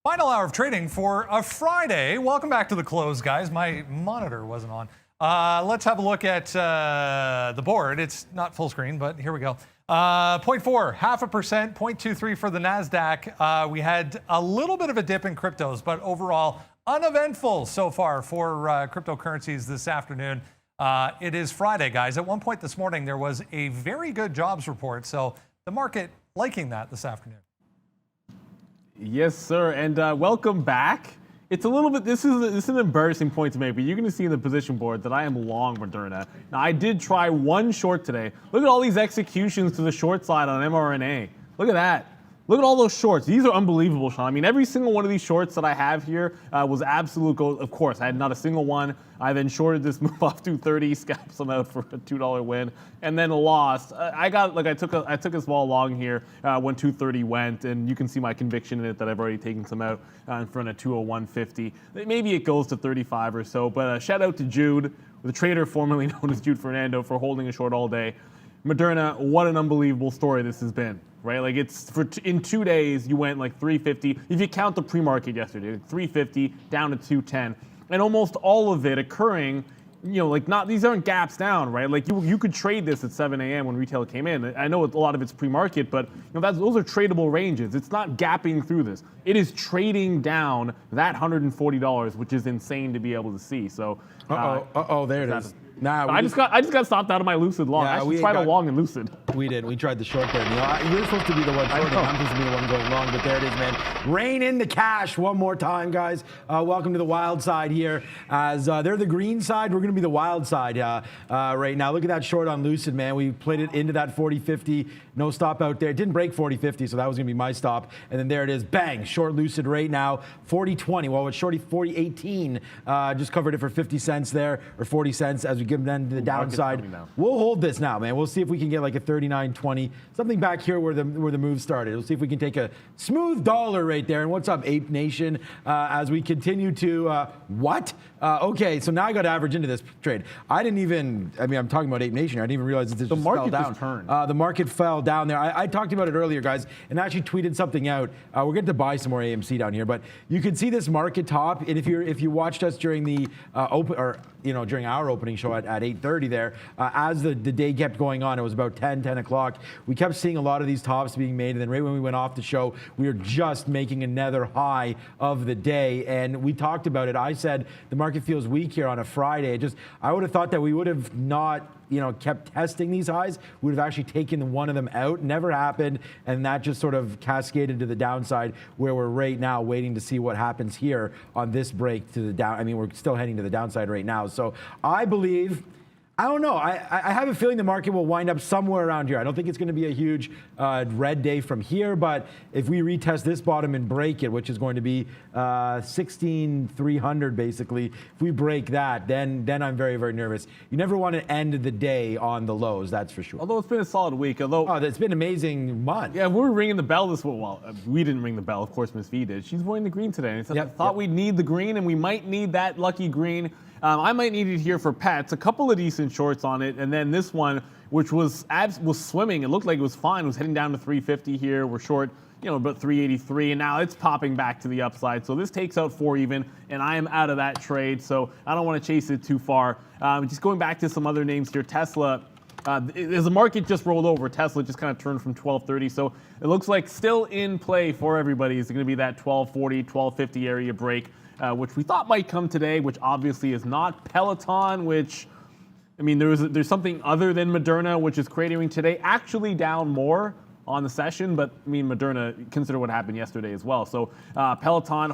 Final hour of trading for a Friday. Welcome back to the close, guys. My monitor wasn't on. Let's have a look at the board. It's not full screen, but here we go. 0.4, 0.5%, 0.23 for the NASDAQ. We had a little bit of a dip in cryptos, but overall uneventful so far for cryptocurrencies this afternoon. It is Friday, guys. At one point this morning, there was a very good jobs report, so the market liking that this afternoon. Yes, sir, and welcome back. It's a little bit, this is an embarrassing point to make, but you're going to see in the position board that I am long Moderna. Now, I did try one short today. Look at all these executions to the short side on mRNA. Look at that. Look at all those shorts. These are unbelievable, Sean. I mean, every single one of these shorts that I have here was absolute gold. Of course, I had not a single one. I then shorted this move off 230, scalped some out for a $2 win, and then lost. I took a small long here when 230 went, and you can see my conviction in it that I've already taken some out in front of 201.50. Maybe it goes to 35 or so, but shout out to Jude, the trader formerly known as Jude Fernando, for holding a short all day. Moderna, what an unbelievable story this has been, right? Like in 2 days, you went like 350. If you count the pre-market yesterday, 350 down to 210, and almost all of it occurring, these aren't gaps down, right? Like you could trade this at 7 a.m. when retail came in. I know a lot of it's pre-market, but those are tradable ranges. It's not gapping through this. It is trading down that $140, which is insane to be able to see. So, there it is. Nah, I just got stopped out of my Lucid long. I should try to long in Lucid. We did. We tried the short there. You're supposed to be the one shorting. I'm supposed to be the one going long, but there it is, man. Rein in the cash one more time, guys. Welcome to the wild side here. As they're the green side, we're going to be the wild side right now. Look at that short on Lucid, man. We played it into that 40-50. No stop out there. It didn't break 40-50, so that was going to be my stop. And then there it is. Bang. Short Lucid right now. 40-20. Well, it's shorty 40-18. Just covered it for 50 cents there, or 40 cents as we give them to the downside. We'll hold this now, man. We'll see if we can get like a 39.20, something back here where the move started. We'll see if we can take a smooth dollar right there. And what's up, Ape Nation? As we continue to okay, so now I got to average into this trade. I'm talking about Ape Nation. I didn't even realize that the market fell down. Just turned. The market fell down there. I talked about it earlier, guys, and I actually tweeted something out. We're going to buy some more AMC down here, but you can see this market top. And if you watched us during the during our opening show at 8:30 there, as the day kept going on, it was about 10 o'clock. We kept seeing a lot of these tops being made, and then right when we went off the show, we were just making another high of the day, and we talked about it. I said the market feels weak here on a Friday. I would have thought that we would have not kept testing these highs. We would have actually taken one of them out. Never happened, and that just sort of cascaded to the downside, where we're right now waiting to see what happens here on this break to the down. I mean, we're still heading to the downside right now. So I believe, I don't know. I have a feeling the market will wind up somewhere around here. I don't think it's going to be a huge red day from here, but if we retest this bottom and break it, which is going to be 16,300 basically, if we break that, then I'm very, very nervous. You never want to end the day on the lows, that's for sure. Although it's been a solid week. It's been an amazing month. Yeah, we were ringing the bell this week. Well, we didn't ring the bell, of course, Miss V did. She's wearing the green today. And I thought we'd need the green, and we might need that lucky green. I might need it here for pets. A couple of decent shorts on it, and then this one, which was swimming. It looked like it was fine. It was heading down to 350 here. We're short, about 383, and now it's popping back to the upside. So this takes out 4 even, and I am out of that trade. So I don't want to chase it too far. Just going back to some other names here, Tesla. As the market just rolled over, Tesla just kind of turned from 1230. So it looks like still in play for everybody is going to be that 1240, 1250 area break. Which we thought might come today, which obviously is not. Peloton, which, there's something other than Moderna, which is cratering today, actually down more on the session, but Moderna, consider what happened yesterday as well. So Peloton,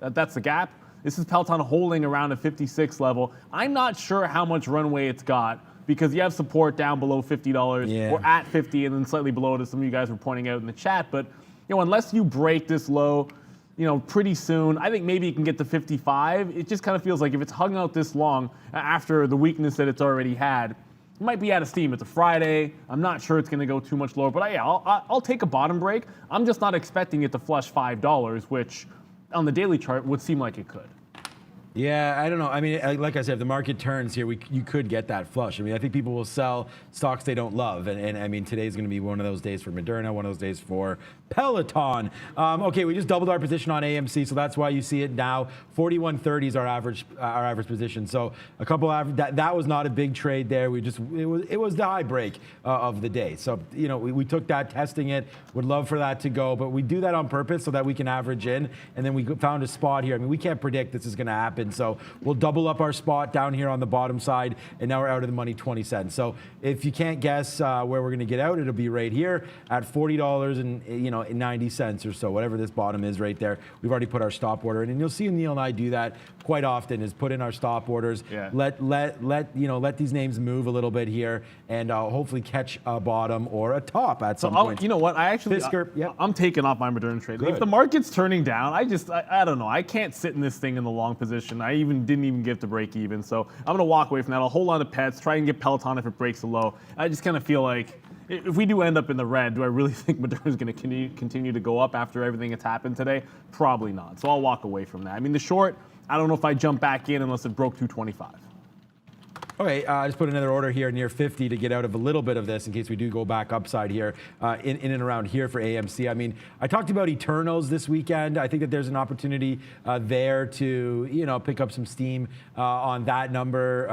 that's the gap. This is Peloton holding around a 56 level. I'm not sure how much runway it's got, because you have support down below $50 or at 50 and then slightly below it, as some of you guys were pointing out in the chat. But unless you break this low, pretty soon, I think maybe you can get to 55. It just kind of feels like if it's hung out this long after the weakness that it's already had, it might be out of steam. It's a Friday. I'm not sure it's going to go too much lower, but I'll take a bottom break. I'm just not expecting it to flush $5, which on the daily chart would seem like it could. Yeah, I don't know. I mean, like I said, if the market turns here, you could get that flush. I mean, I think people will sell stocks they don't love. And I mean, today's going to be one of those days for Moderna, one of those days for Peloton. Okay, we just doubled our position on AMC, so that's why you see it now. 41.30 is our average position. So a couple that was not a big trade there. It was the high break of the day. So, you know, we took that, testing it. Would love for that to go, but we do that on purpose so that we can average in. And then we found a spot here. I mean, we can't predict this is going to happen. So we'll double up our spot down here on the bottom side, and now we're out of the money 20 cents. So if you can't guess where we're going to get out, it'll be right here at $40 and 90 cents or so, whatever this bottom is right there. We've already put our stop order in, and you'll see Neil and I do that quite often. Is put in our stop orders, let these names move a little bit here, and hopefully catch a bottom or a top at some point. You know what? Fisker, I'm taking off my Moderna trade. Good. If the market's turning down, I don't know. I can't sit in this thing in the long position. I didn't even get to break even. So I'm going to walk away from that. I'll hold on to pets, try and get Peloton if it breaks a low. I just kind of feel like if we do end up in the red, do I really think Moderna is going to continue to go up after everything that's happened today? Probably not. So I'll walk away from that. I mean, the short, I don't know if I jump back in unless it broke 225. Okay, I just put another order here near 50 to get out of a little bit of this in case we do go back upside here in and around here for AMC. I mean, I talked about Eternals this weekend. I think that there's an opportunity there to, pick up some steam on that number.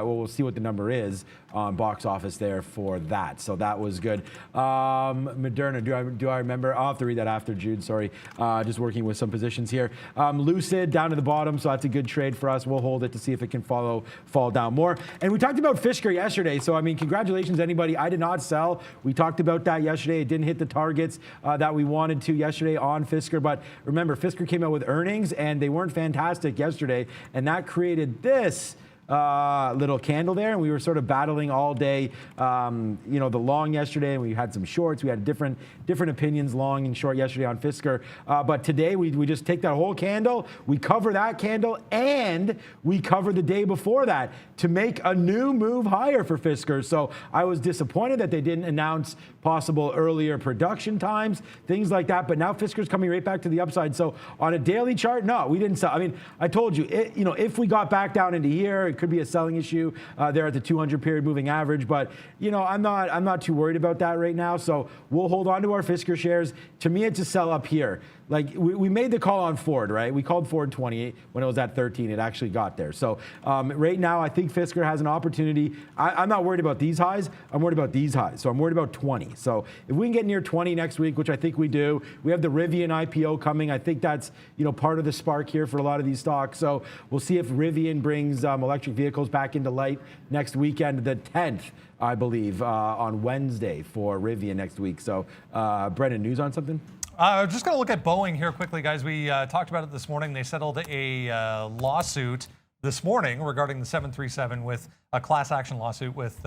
We'll see what the number is on box office there for that. So that was good. Moderna, do I remember? I'll have to read that after, Jude, sorry. Just working with some positions here. Lucid down to the bottom, so that's a good trade for us. We'll hold it to see if it can fall down more. And we talked about Fisker yesterday, so I mean, congratulations anybody. I did not sell. We talked about that yesterday. It didn't hit the targets that we wanted to yesterday on Fisker, but remember, Fisker came out with earnings and they weren't fantastic yesterday, and that created this little candle there, and we were sort of battling all day, the long yesterday, and we had some shorts. We had different opinions, long and short yesterday on Fisker, but today we just take that whole candle, we cover that candle, and we cover the day before that to make a new move higher for Fisker. So I was disappointed that they didn't announce possible earlier production times, things like that, but now Fisker's coming right back to the upside. So on a daily chart, no, we didn't sell. I mean, I told you, if we got back down into here, it could be a selling issue there at the 200 period moving average, but I'm not too worried about that right now. So we'll hold on to our Fisker shares. To me, it's a sell up here. Like we made the call on Ford, right? We called Ford 28 when it was at 13. It actually got there. So right now, I think Fisker has an opportunity. I'm not worried about these highs. I'm worried about these highs. So I'm worried about 20. So if we can get near 20 next week, which I think we do, we have the Rivian IPO coming. I think that's part of the spark here for a lot of these stocks. So we'll see if Rivian brings electric vehicles back into light next weekend, the 10th, I believe, on Wednesday for Rivian next week. So Brendan, news on something? Just going to look at Boeing here quickly, guys. We talked about it this morning. They settled a lawsuit this morning regarding the 737 with a class action lawsuit with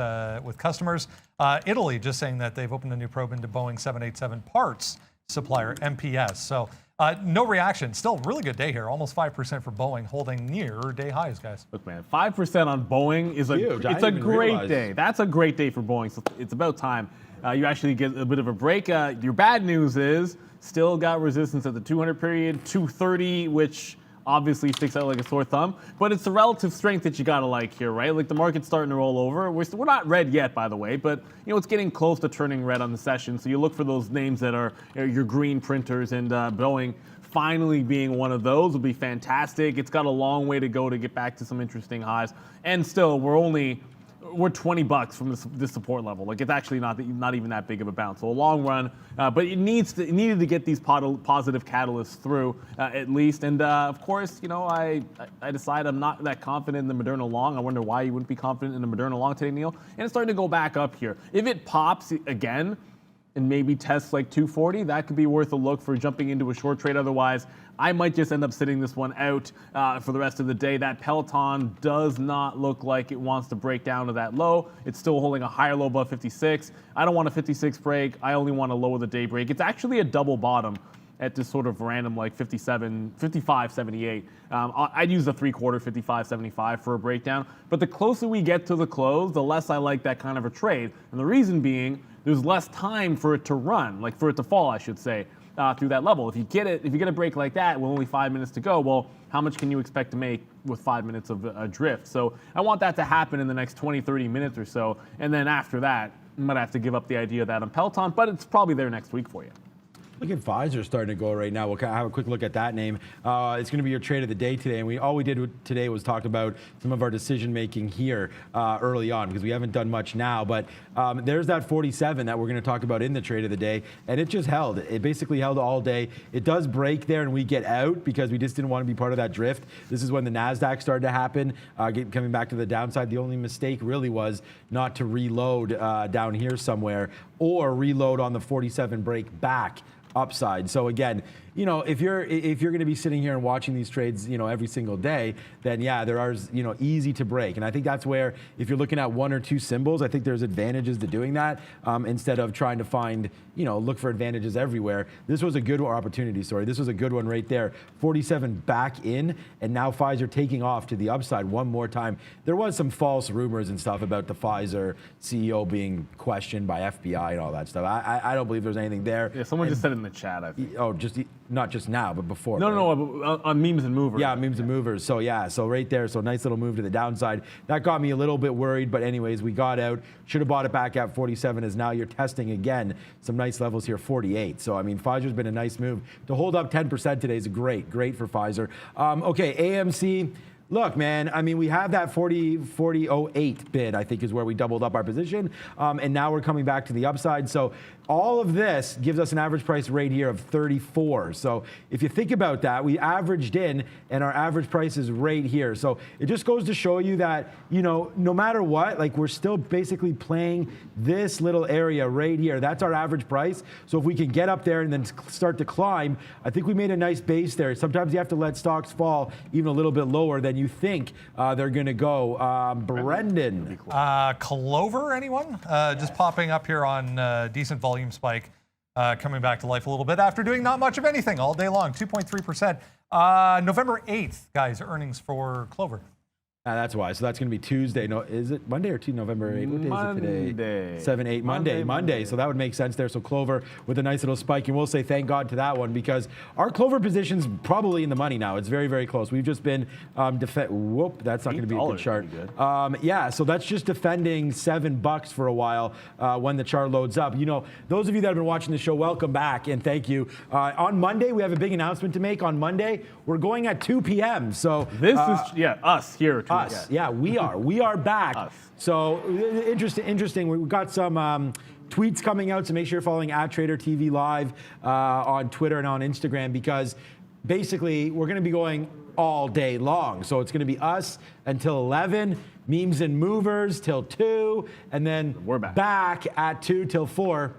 customers. Italy just saying that they've opened a new probe into Boeing 787 parts supplier, MPS. So no reaction. Still really good day here. Almost 5% for Boeing, holding near day highs, guys. Look, man, 5% on Boeing is it's a great day. That's a great day for Boeing. So it's about time you actually get a bit of a break. Your bad news is still got resistance at the 200 period, 230, which obviously sticks out like a sore thumb. But it's the relative strength that you got to like here, right? Like the market's starting to roll over. We're not red yet, by the way, but it's getting close to turning red on the session. So you look for those names that are your green printers, and Boeing finally being one of those will be fantastic. It's got a long way to go to get back to some interesting highs. And still, we're $20 from this support level. Like it's actually not even that big of a bounce. So a long run, but it needed to get these positive catalysts through at least. And of course, I decide I'm not that confident in the Moderna long. I wonder why you wouldn't be confident in the Moderna long today, Neil. And it's starting to go back up here. If it pops again and maybe tests like 240, that could be worth a look for jumping into a short trade. Otherwise, I might just end up sitting this one out for the rest of the day. That Peloton does not look like it wants to break down to that low. It's still holding a higher low above 56. I don't want a 56 break. I only want to lower the day break. It's actually a double bottom at this sort of random like 55.78. I'd use the 3/4 55.75 for a breakdown. But the closer we get to the close, the less I like that kind of a trade. And the reason being, there's less time for it to run, like for it to fall, I should say, through that level. If you get a break like that with only 5 minutes to go, well, how much can you expect to make with 5 minutes of a drift? So I want that to happen in the next 20, 30 minutes or so. And then after that, I might have to give up the idea of that on Peloton, but it's probably there next week for you. Look at Pfizer starting to go right now. We'll have a quick look at that name. It's going to be your trade of the day today, and all we did today was talk about some of our decision making here early on, because we haven't done much now. But there's that 47 that we're going to talk about in the trade of the day, and it just held. It basically held all day. It does break there, and we get out because we just didn't want to be part of that drift. This is when the NASDAQ started to happen, coming back to the downside. The only mistake really was not to reload down here somewhere, or reload on the 47 break back upside. So again, if you're going to be sitting here and watching these trades, every single day, then yeah, there are, easy to break. And I think that's where, if you're looking at one or two symbols, I think there's advantages to doing that instead of trying to find, look for advantages everywhere. This was a good opportunity, sorry. This was a good one right there. 47 back in, and now Pfizer taking off to the upside one more time. There was some false rumors and stuff about the Pfizer CEO being questioned by FBI and all that stuff. I don't believe there's anything there. Yeah, someone just said it in the chat, I think. Oh, not just now, but before. No, right? no, on memes and movers. Yeah, memes and movers. So yeah, so right there, so nice little move to the downside. That got me a little bit worried, but anyways, we got out. Should have bought it back at 47, as now you're testing again some nice levels here, 48. So I mean, Pfizer's been a nice move. To hold up 10% today is great for Pfizer. Okay, AMC. Look, man, I mean, we have that 40.08 bid, I think, is where we doubled up our position. And now we're coming back to the upside. So all of this gives us an average price right here of 34. So if you think about that, we averaged in, and our average price is right here. So it just goes to show you that, no matter what, like, we're still basically playing this little area right here. That's our average price. So if we can get up there and then start to climb, I think we made a nice base there. Sometimes you have to let stocks fall even a little bit lower than you think they're going to go. Brendan. Clover, anyone? Just popping up here on decent volume spike, coming back to life a little bit after doing not much of anything all day long, 2.3%. November 8th, guys, earnings for Clover. That's why. So that's going to be Tuesday. No, is it Monday or November 8th? What day is it today? 7, 8, Monday. So that would make sense there. So Clover with a nice little spike. And we'll say thank God to that one, because our Clover position's probably in the money now. It's very, very close. We've just been whoop, that's not going to be a good chart. Yeah, so that's just defending $7 for a while when the chart loads up. Those of you that have been watching the show, welcome back and thank you. On Monday, we have a big announcement to make. On Monday, we're going at 2 p.m. So this is us here. Us, yeah, we are back. Us. So interesting. We've got some tweets coming out, so make sure you're following at tradertv.live on Twitter and on Instagram, because basically we're going to be going all day long. So it's going to be us until 11, memes and movers till 2, and then we're back at 2 till 4.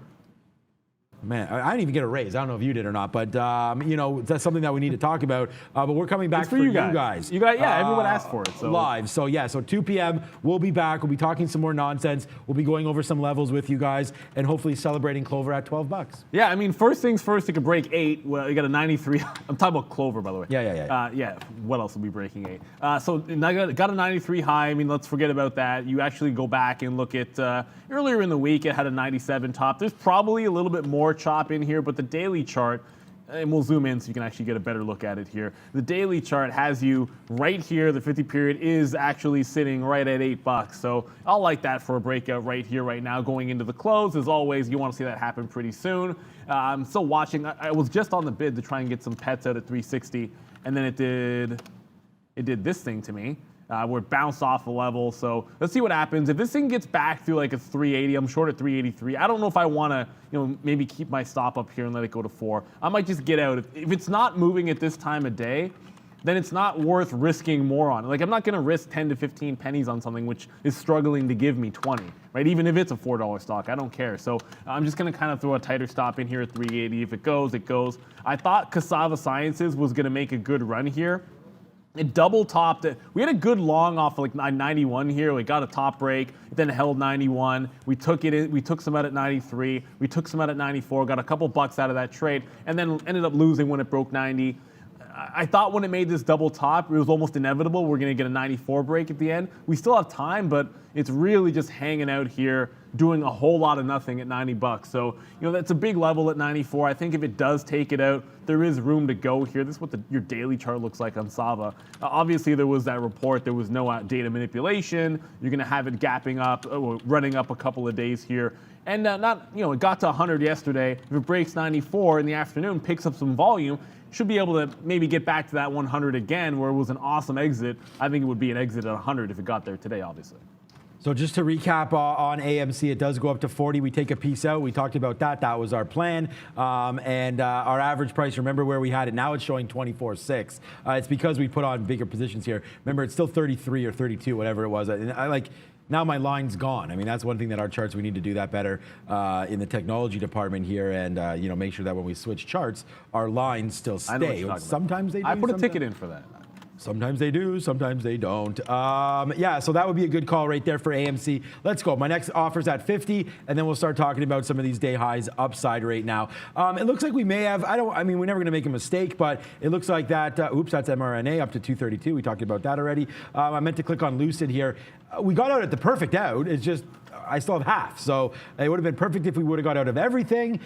Man, I didn't even get a raise. I don't know if you did or not, but that's something that we need to talk about. But we're coming back for you guys. Everyone asked for it. So. Live. So 2 p.m. We'll be back. We'll be talking some more nonsense. We'll be going over some levels with you guys, and hopefully celebrating Clover at $12. Yeah, I mean, first things first, it could break 8. Well, you got a 93. I'm talking about Clover, by the way. Yeah. What else will be breaking 8? So got a 93 high. I mean, let's forget about that. You actually go back and look at earlier in the week, it had a 97 top. There's probably a little bit more chop in here, but the daily chart, and we'll zoom in so you can actually get a better look at it here. The daily chart has you right here. The 50 period is actually sitting right at $8. So I'll like that for a breakout right here, right now, going into the close. As always, you want to see that happen pretty soon. I'm still watching. I was just on the bid to try and get some pets out at 360, and then it did this thing to me. Where it bounced off a level. So let's see what happens. If this thing gets back through like a 380, I'm short at 383. I don't know if I want to, maybe keep my stop up here and let it go to 4. I might just get out. If it's not moving at this time of day, then it's not worth risking more on. Like, I'm not going to risk 10 to 15 pennies on something which is struggling to give me 20, right? Even if it's a $4 stock, I don't care. So I'm just going to kind of throw a tighter stop in here at 380. If it goes, it goes. I thought Cassava Sciences was going to make a good run here. It double topped it. We had a good long off of like 91 here. We got a top break, it then held 91. We took it in, we took some out at 93. We took some out at 94, got a couple bucks out of that trade, and then ended up losing when it broke 90. I thought when it made this double top, it was almost inevitable. We're going to get a 94 break at the end. We still have time, but it's really just hanging out here, doing a whole lot of nothing at 90 bucks. So, that's a big level at 94. I think if it does take it out, there is room to go here. This is what your daily chart looks like on Sava. Obviously, there was that report. There was no data manipulation. You're going to have it gapping up, running up a couple of days here. And it got to 100 yesterday. If it breaks 94 in the afternoon, picks up some volume, should be able to maybe get back to that 100 again, where it was an awesome exit. I think it would be an exit at 100 if it got there today, obviously. So just to recap on AMC, it does go up to 40. We take a piece out. We talked about that. That was our plan. And our average price, remember where we had it. Now it's showing 24.6. It's because we put on bigger positions here. Remember, it's still 33 or 32, whatever it was. And now my line's gone. I mean, that's one thing that our charts, we need to do that better in the technology department here and, make sure that when we switch charts, our lines still stay. Sometimes they do. I put a ticket in for that. Sometimes they do, sometimes they don't. So that would be a good call right there for AMC. Let's go. My next offer's at 50, and then we'll start talking about some of these day highs upside right now. It looks like we may have, we're never going to make a mistake, but it looks like that, that's mRNA up to 232. We talked about that already. I meant to click on Lucid here. We got out at the perfect out. It's just, I still have half. So it would have been perfect if we would have got out of everything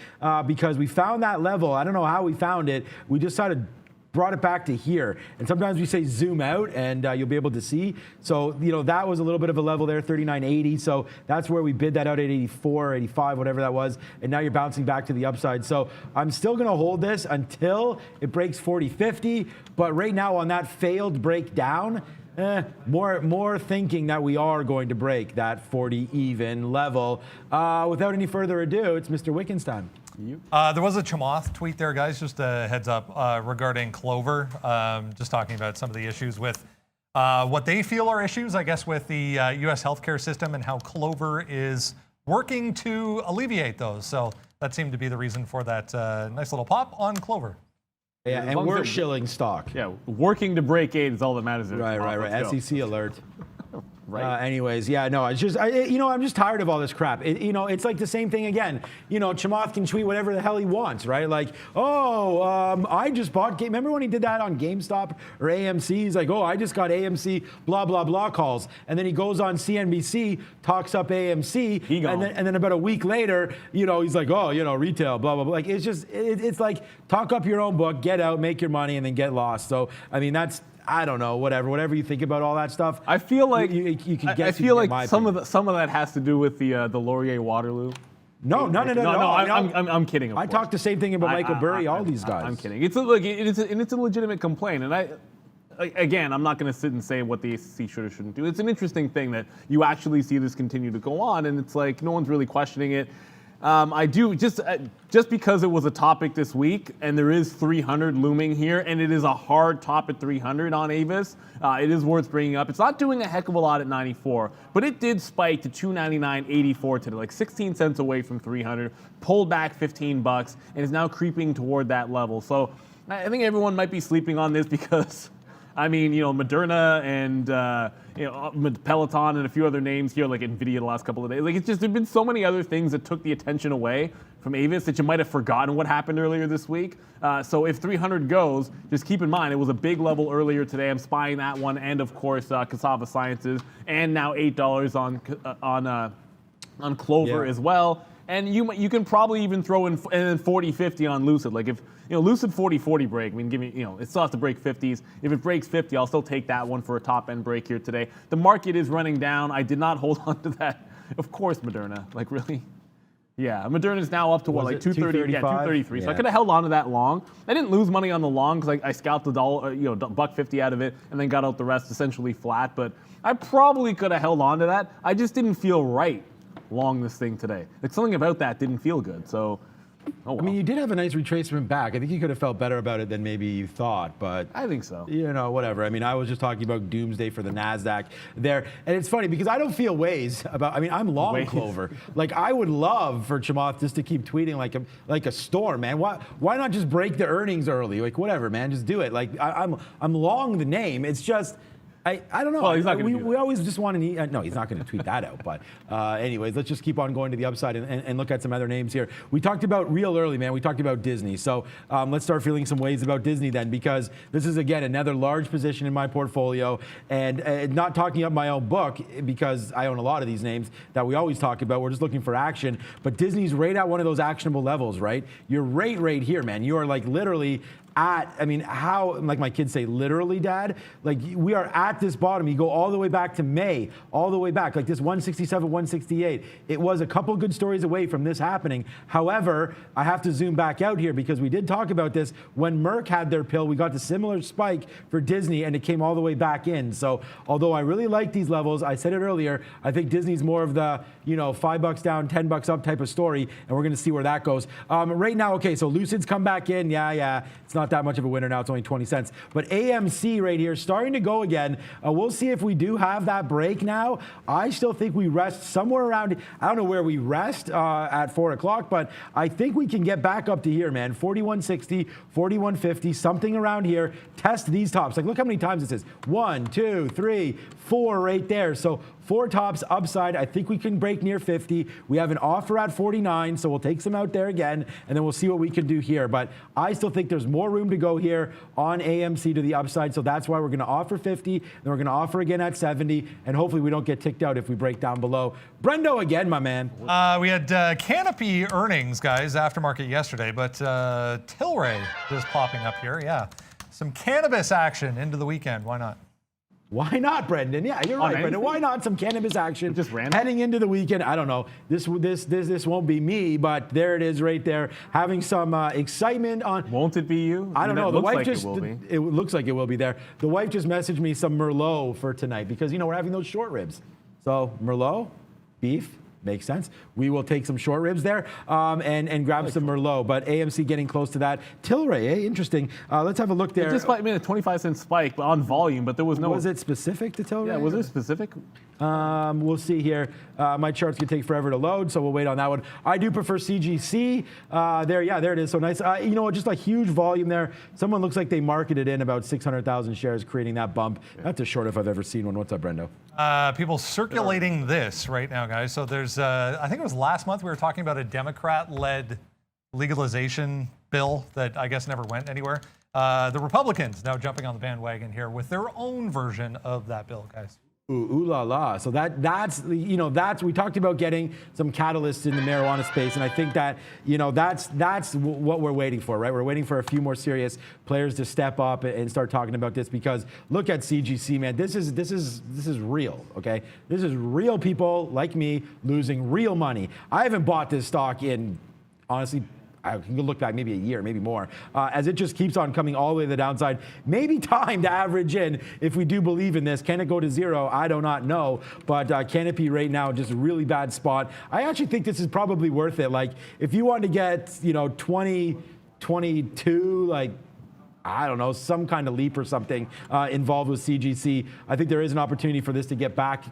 because we found that level. I don't know how we found it. We just started brought it back to here. And sometimes we say zoom out and you'll be able to see. So, that was a little bit of a level there, 39.80. So that's where we bid that out at 84, 85, whatever that was. And now you're bouncing back to the upside. So I'm still going to hold this until it breaks 40.50. But right now on that failed breakdown, more thinking that we are going to break that 40 even level. Without any further ado, it's Mr. Wickens time. There was a Chamath tweet there, guys, just a heads up regarding Clover, just talking about some of the issues with what they feel are issues, I guess, with the U.S. healthcare system and how Clover is working to alleviate those. So that seemed to be the reason for that nice little pop on Clover. Yeah, and we're shilling stock. Yeah, working to break 8 is all that matters. Right. SEC alert. Right. Anyways, yeah, no, it's just, I'm just tired of all this crap. It's like the same thing again. Chamath can tweet whatever the hell he wants, right? Like, I just bought, remember when he did that on GameStop or AMC? He's like, I just got AMC, blah, blah, blah calls. And then he goes on CNBC, talks up AMC. And then about a week later, he's like, retail, blah, blah, blah. Like, it's just, it's like, talk up your own book, get out, make your money, and then get lost. So, that's, I don't know, whatever you think about all that stuff. I feel like you can get. I feel like some of that has to do with the Laurier Waterloo. No. I'm kidding. I talked the same thing about Michael Burry, all these guys. I'm kidding. It's a legitimate complaint, and I'm not going to sit and say what the SEC should or shouldn't do. It's an interesting thing that you actually see this continue to go on, and it's like no one's really questioning it. I do just because it was a topic this week, and there is 300 looming here, and it is a hard top at 300 on Avis. It is worth bringing up. It's not doing a heck of a lot at 94, but it did spike to 299.84 today, like 16 cents away from 300, pulled back $15, and is now creeping toward that level. So I think everyone might be sleeping on this because, Moderna and Peloton and a few other names here, like Nvidia the last couple of days. Like, it's just, there've been so many other things that took the attention away from Avis that you might have forgotten what happened earlier this week. So if 300 goes, just keep in mind, it was a big level earlier today. I'm spying that one, and of course, Cassava Sciences, and now $8 on Clover as well. And you can probably even throw in 40-50 on Lucid. Like if Lucid 40-40 break, it still has to break 50s. If it breaks 50, I'll still take that one for a top end break here today. The market is running down. I did not hold on to that. Of course, Moderna. Like really? Yeah, Moderna is now up to what, like 230? Yeah, 233. Yeah. So I could have held on to that long. I didn't lose money on the long because I scalped $1.50 out of it and then got out the rest essentially flat. But I probably could have held on to that. I just didn't feel right long this thing today. Like something about that didn't feel good. So, well. You did have a nice retracement back. I think you could have felt better about it than maybe you thought, but I think so. Whatever. I was just talking about doomsday for the NASDAQ there. And it's funny because I don't feel ways about, I'm long Clover. Like I would love for Chamath just to keep tweeting like a storm, man. Why not just break the earnings early? Like whatever, man, just do it. Like I'm long the name. It's just, I don't know. Well, he's not gonna do we that. always just want to no, he's not going to tweet that out. But anyways, let's just keep on going to the upside and look at some other names here. We talked about real early, man. We talked about Disney. So let's start feeling some ways about Disney then, because this is, again, another large position in my portfolio. And not talking up my own book, because I own a lot of these names that we always talk about. We're just looking for action. But Disney's right at one of those actionable levels, right? You're right here, man. You are like literally how, like my kids say, literally, Dad, like we are at this bottom. You go all the way back to May, all the way back, like this 167, 168. It was a couple good stories away from this happening. However, I have to zoom back out here because we did talk about this when Merck had their pill. We got the similar spike for Disney and it came all the way back in. So although I really like these levels, I said it earlier, I think Disney's more of the, $5 down, $10 up type of story, and we're going to see where that goes. Right now, okay, so Lucid's come back in. Yeah, it's not that much of a winner now. It's only 20 cents. But AMC right here starting to go again. We'll see if we do have that break now. I still think we rest somewhere around, I don't know where we rest at 4 o'clock, but I think we can get back up to here, man. 4160, 4150, something around here. Test these tops. Like, look how many times this is. 1, 2, 3, 4 right there. So 4 tops upside. I think we can break near 50. We have an offer at 49, so we'll take some out there again, and then we'll see what we can do here. But I still think there's more room to go here on AMC to the upside, so that's why we're going to offer 50, then we're going to offer again at 70, and hopefully we don't get ticked out if we break down below. Brendo again, my man. We had Canopy earnings, guys, aftermarket yesterday, but Tilray just popping up here. Yeah, some cannabis action into the weekend. Why not? Why not, Brendan? Yeah, you're right, Brendan. Why not some cannabis action? Just random? Heading into the weekend. I don't know. This won't be me, but there it is right there. Having some excitement on. Won't it be you? I don't know. The wife just. It will be. It looks like it will be there. The wife just messaged me some Merlot for tonight because we're having those short ribs. So Merlot, beef. Makes sense. We will take some short ribs there and grab some Merlot. But AMC getting close to that. Tilray, interesting. Let's have a look there. It just a 25-cent spike on volume, but there was no. Was it specific to Tilray? Yeah, was it specific? We'll see here. My charts can take forever to load, so we'll wait on that one. I do prefer CGC. There it is. So nice. Just a huge volume there. Someone looks like they marketed in about 600,000 shares, creating that bump. Yeah. That's the short if I've ever seen one. What's up, Brendo? People circulating this right now, guys. So there's, I think it was last month we were talking about a Democrat-led legalization bill that I guess never went anywhere. The Republicans now jumping on the bandwagon here with their own version of that bill, guys. Ooh la la. So that's we talked about getting some catalysts in the marijuana space, and I think that that's what we're waiting for, right? We're waiting for a few more serious players to step up and start talking about this, because look at CGC, man. This is real, okay? This is real people like me losing real money. I haven't bought this stock in, honestly, I can look back maybe a year, maybe more, as it just keeps on coming all the way to the downside. Maybe time to average in if we do believe in this. Can it go to zero? I do not know. But Canopy right now, just a really bad spot. I actually think this is probably worth it. Like, if you want to get, 20, 22, like, I don't know, some kind of leap or something involved with CGC. I think there is an opportunity for this to get back,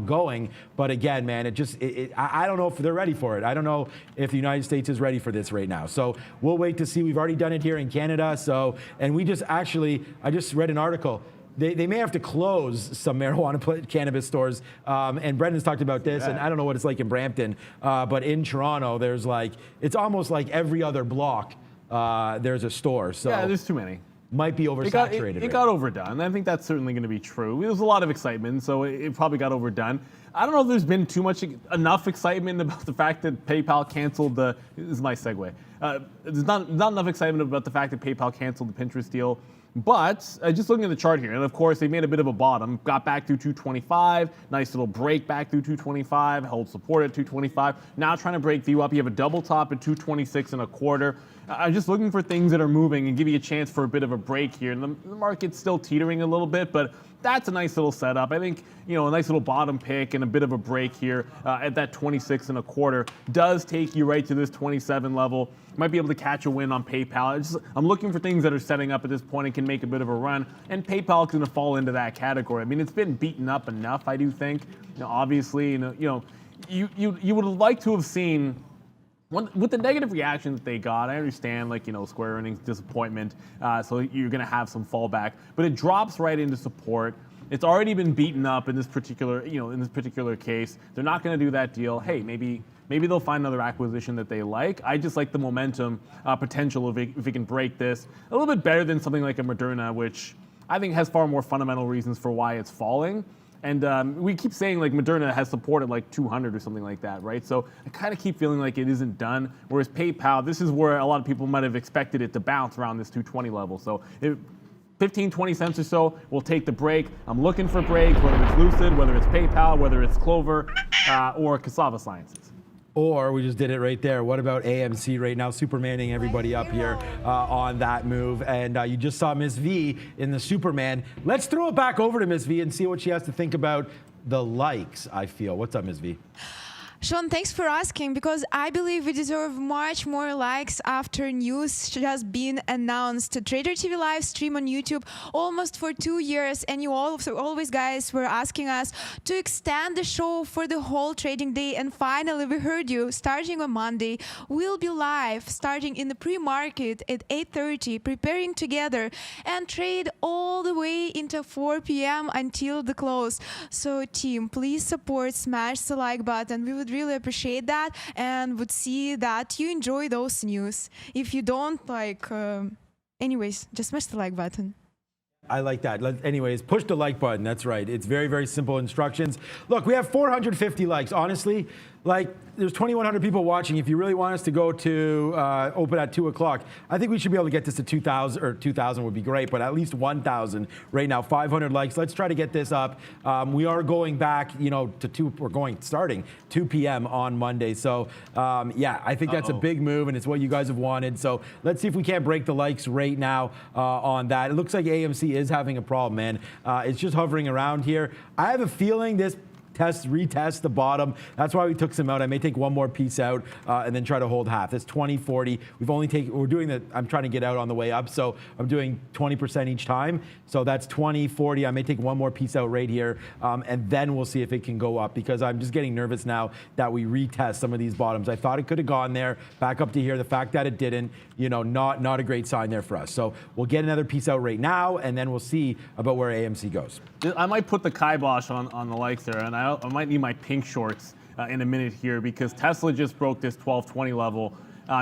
going. But again, man, I don't know if they're ready for it. I don't know if the United States is ready for this right now. So we'll wait to see. We've already done it here in Canada. And I just read an article. They may have to close some marijuana cannabis stores. And Brendan's talked about this, and I don't know what it's like in Brampton, but in Toronto, there's it's almost like every other block. There's a store. So yeah, there's too many. Might be oversaturated. It got overdone. I think that's certainly going to be true. There's a lot of excitement, so it probably got overdone. I don't know if there's been enough excitement about the fact that PayPal canceled this is my segue. There's not enough excitement about the fact that PayPal canceled the Pinterest deal. But just looking at the chart here, and of course they made a bit of a bottom, got back through 225, nice little break back through 225, held support at 225. Now trying to break you up. You have a double top at 226 and a quarter. I'm just looking for things that are moving and give you a chance for a bit of a break here. And the market's still teetering a little bit, but that's a nice little setup. I think, a nice little bottom pick and a bit of a break here at that 26 and a quarter does take you right to this 27 level. Might be able to catch a win on PayPal. I'm looking for things that are setting up at this point and can make a bit of a run. And PayPal is going to fall into that category. I mean, it's been beaten up enough, I do think. Obviously, you would have liked to have seen. With the negative reaction that they got, I understand, Square earnings disappointment, so you're going to have some fallback. But it drops right into support. It's already been beaten up in this particular, case. They're not going to do that deal. Hey, maybe they'll find another acquisition that they like. I just like the momentum potential if it can break this a little bit better than something like a Moderna, which I think has far more fundamental reasons for why it's falling. And we keep saying like Moderna has support at like 200 or something like that, right? So I kind of keep feeling like it isn't done. Whereas PayPal, this is where a lot of people might have expected it to bounce around this 220 level. So 15, 20 cents or so, we'll take the break. I'm looking for breaks, whether it's Lucid, whether it's PayPal, whether it's Clover, or Cassava Sciences. Or we just did it right there. What about AMC right now? Supermaning everybody up here on that move. And you just saw Miss V in the Superman. Let's throw it back over to Miss V and see what she has to think about the likes, I feel. What's up, Miss V? Sean, thanks for asking, because I believe we deserve much more likes after news has been announced. Trader TV live stream on YouTube almost for 2 years, and you always guys were asking us to extend the show for the whole trading day, and finally we heard you. Starting on Monday, we'll be live starting in the pre-market at 8:30, preparing together and trade all the way into 4 p.m. until the close. So team, please support, smash the like button. We would really appreciate that and would see that you enjoy those news. If you don't, anyways, just smash the like button. I like that. Anyways, push the like button. That's right. It's very, very simple instructions. Look, we have 450 likes. Honestly, there's 2,100 people watching. If you really want us to go to open at 2 o'clock, I think we should be able to get this to 2,000, or 2,000 would be great, but at least 1,000 right now. 500 likes. Let's try to get this up. We are going back, to starting 2 p.m. on Monday. So, yeah, I think that's a big move, and it's what you guys have wanted. So let's see if we can't break the likes right now on that. It looks like AMC is having a problem, man. It's just hovering around here. I have a feeling this retest the bottom. That's why we took some out. I may take one more piece out and then try to hold half. That's 20-40. I'm trying to get out on the way up, so I'm doing 20% each time. So that's 20-40. I may take one more piece out right here, and then we'll see if it can go up, because I'm just getting nervous now that we retest some of these bottoms. I thought it could have gone there, back up to here. The fact that it didn't, not a great sign there for us. So we'll get another piece out right now, and then we'll see about where AMC goes. I might put the kibosh on the likes there, and I might need my pink shorts in a minute here, because Tesla just broke this 1220 level.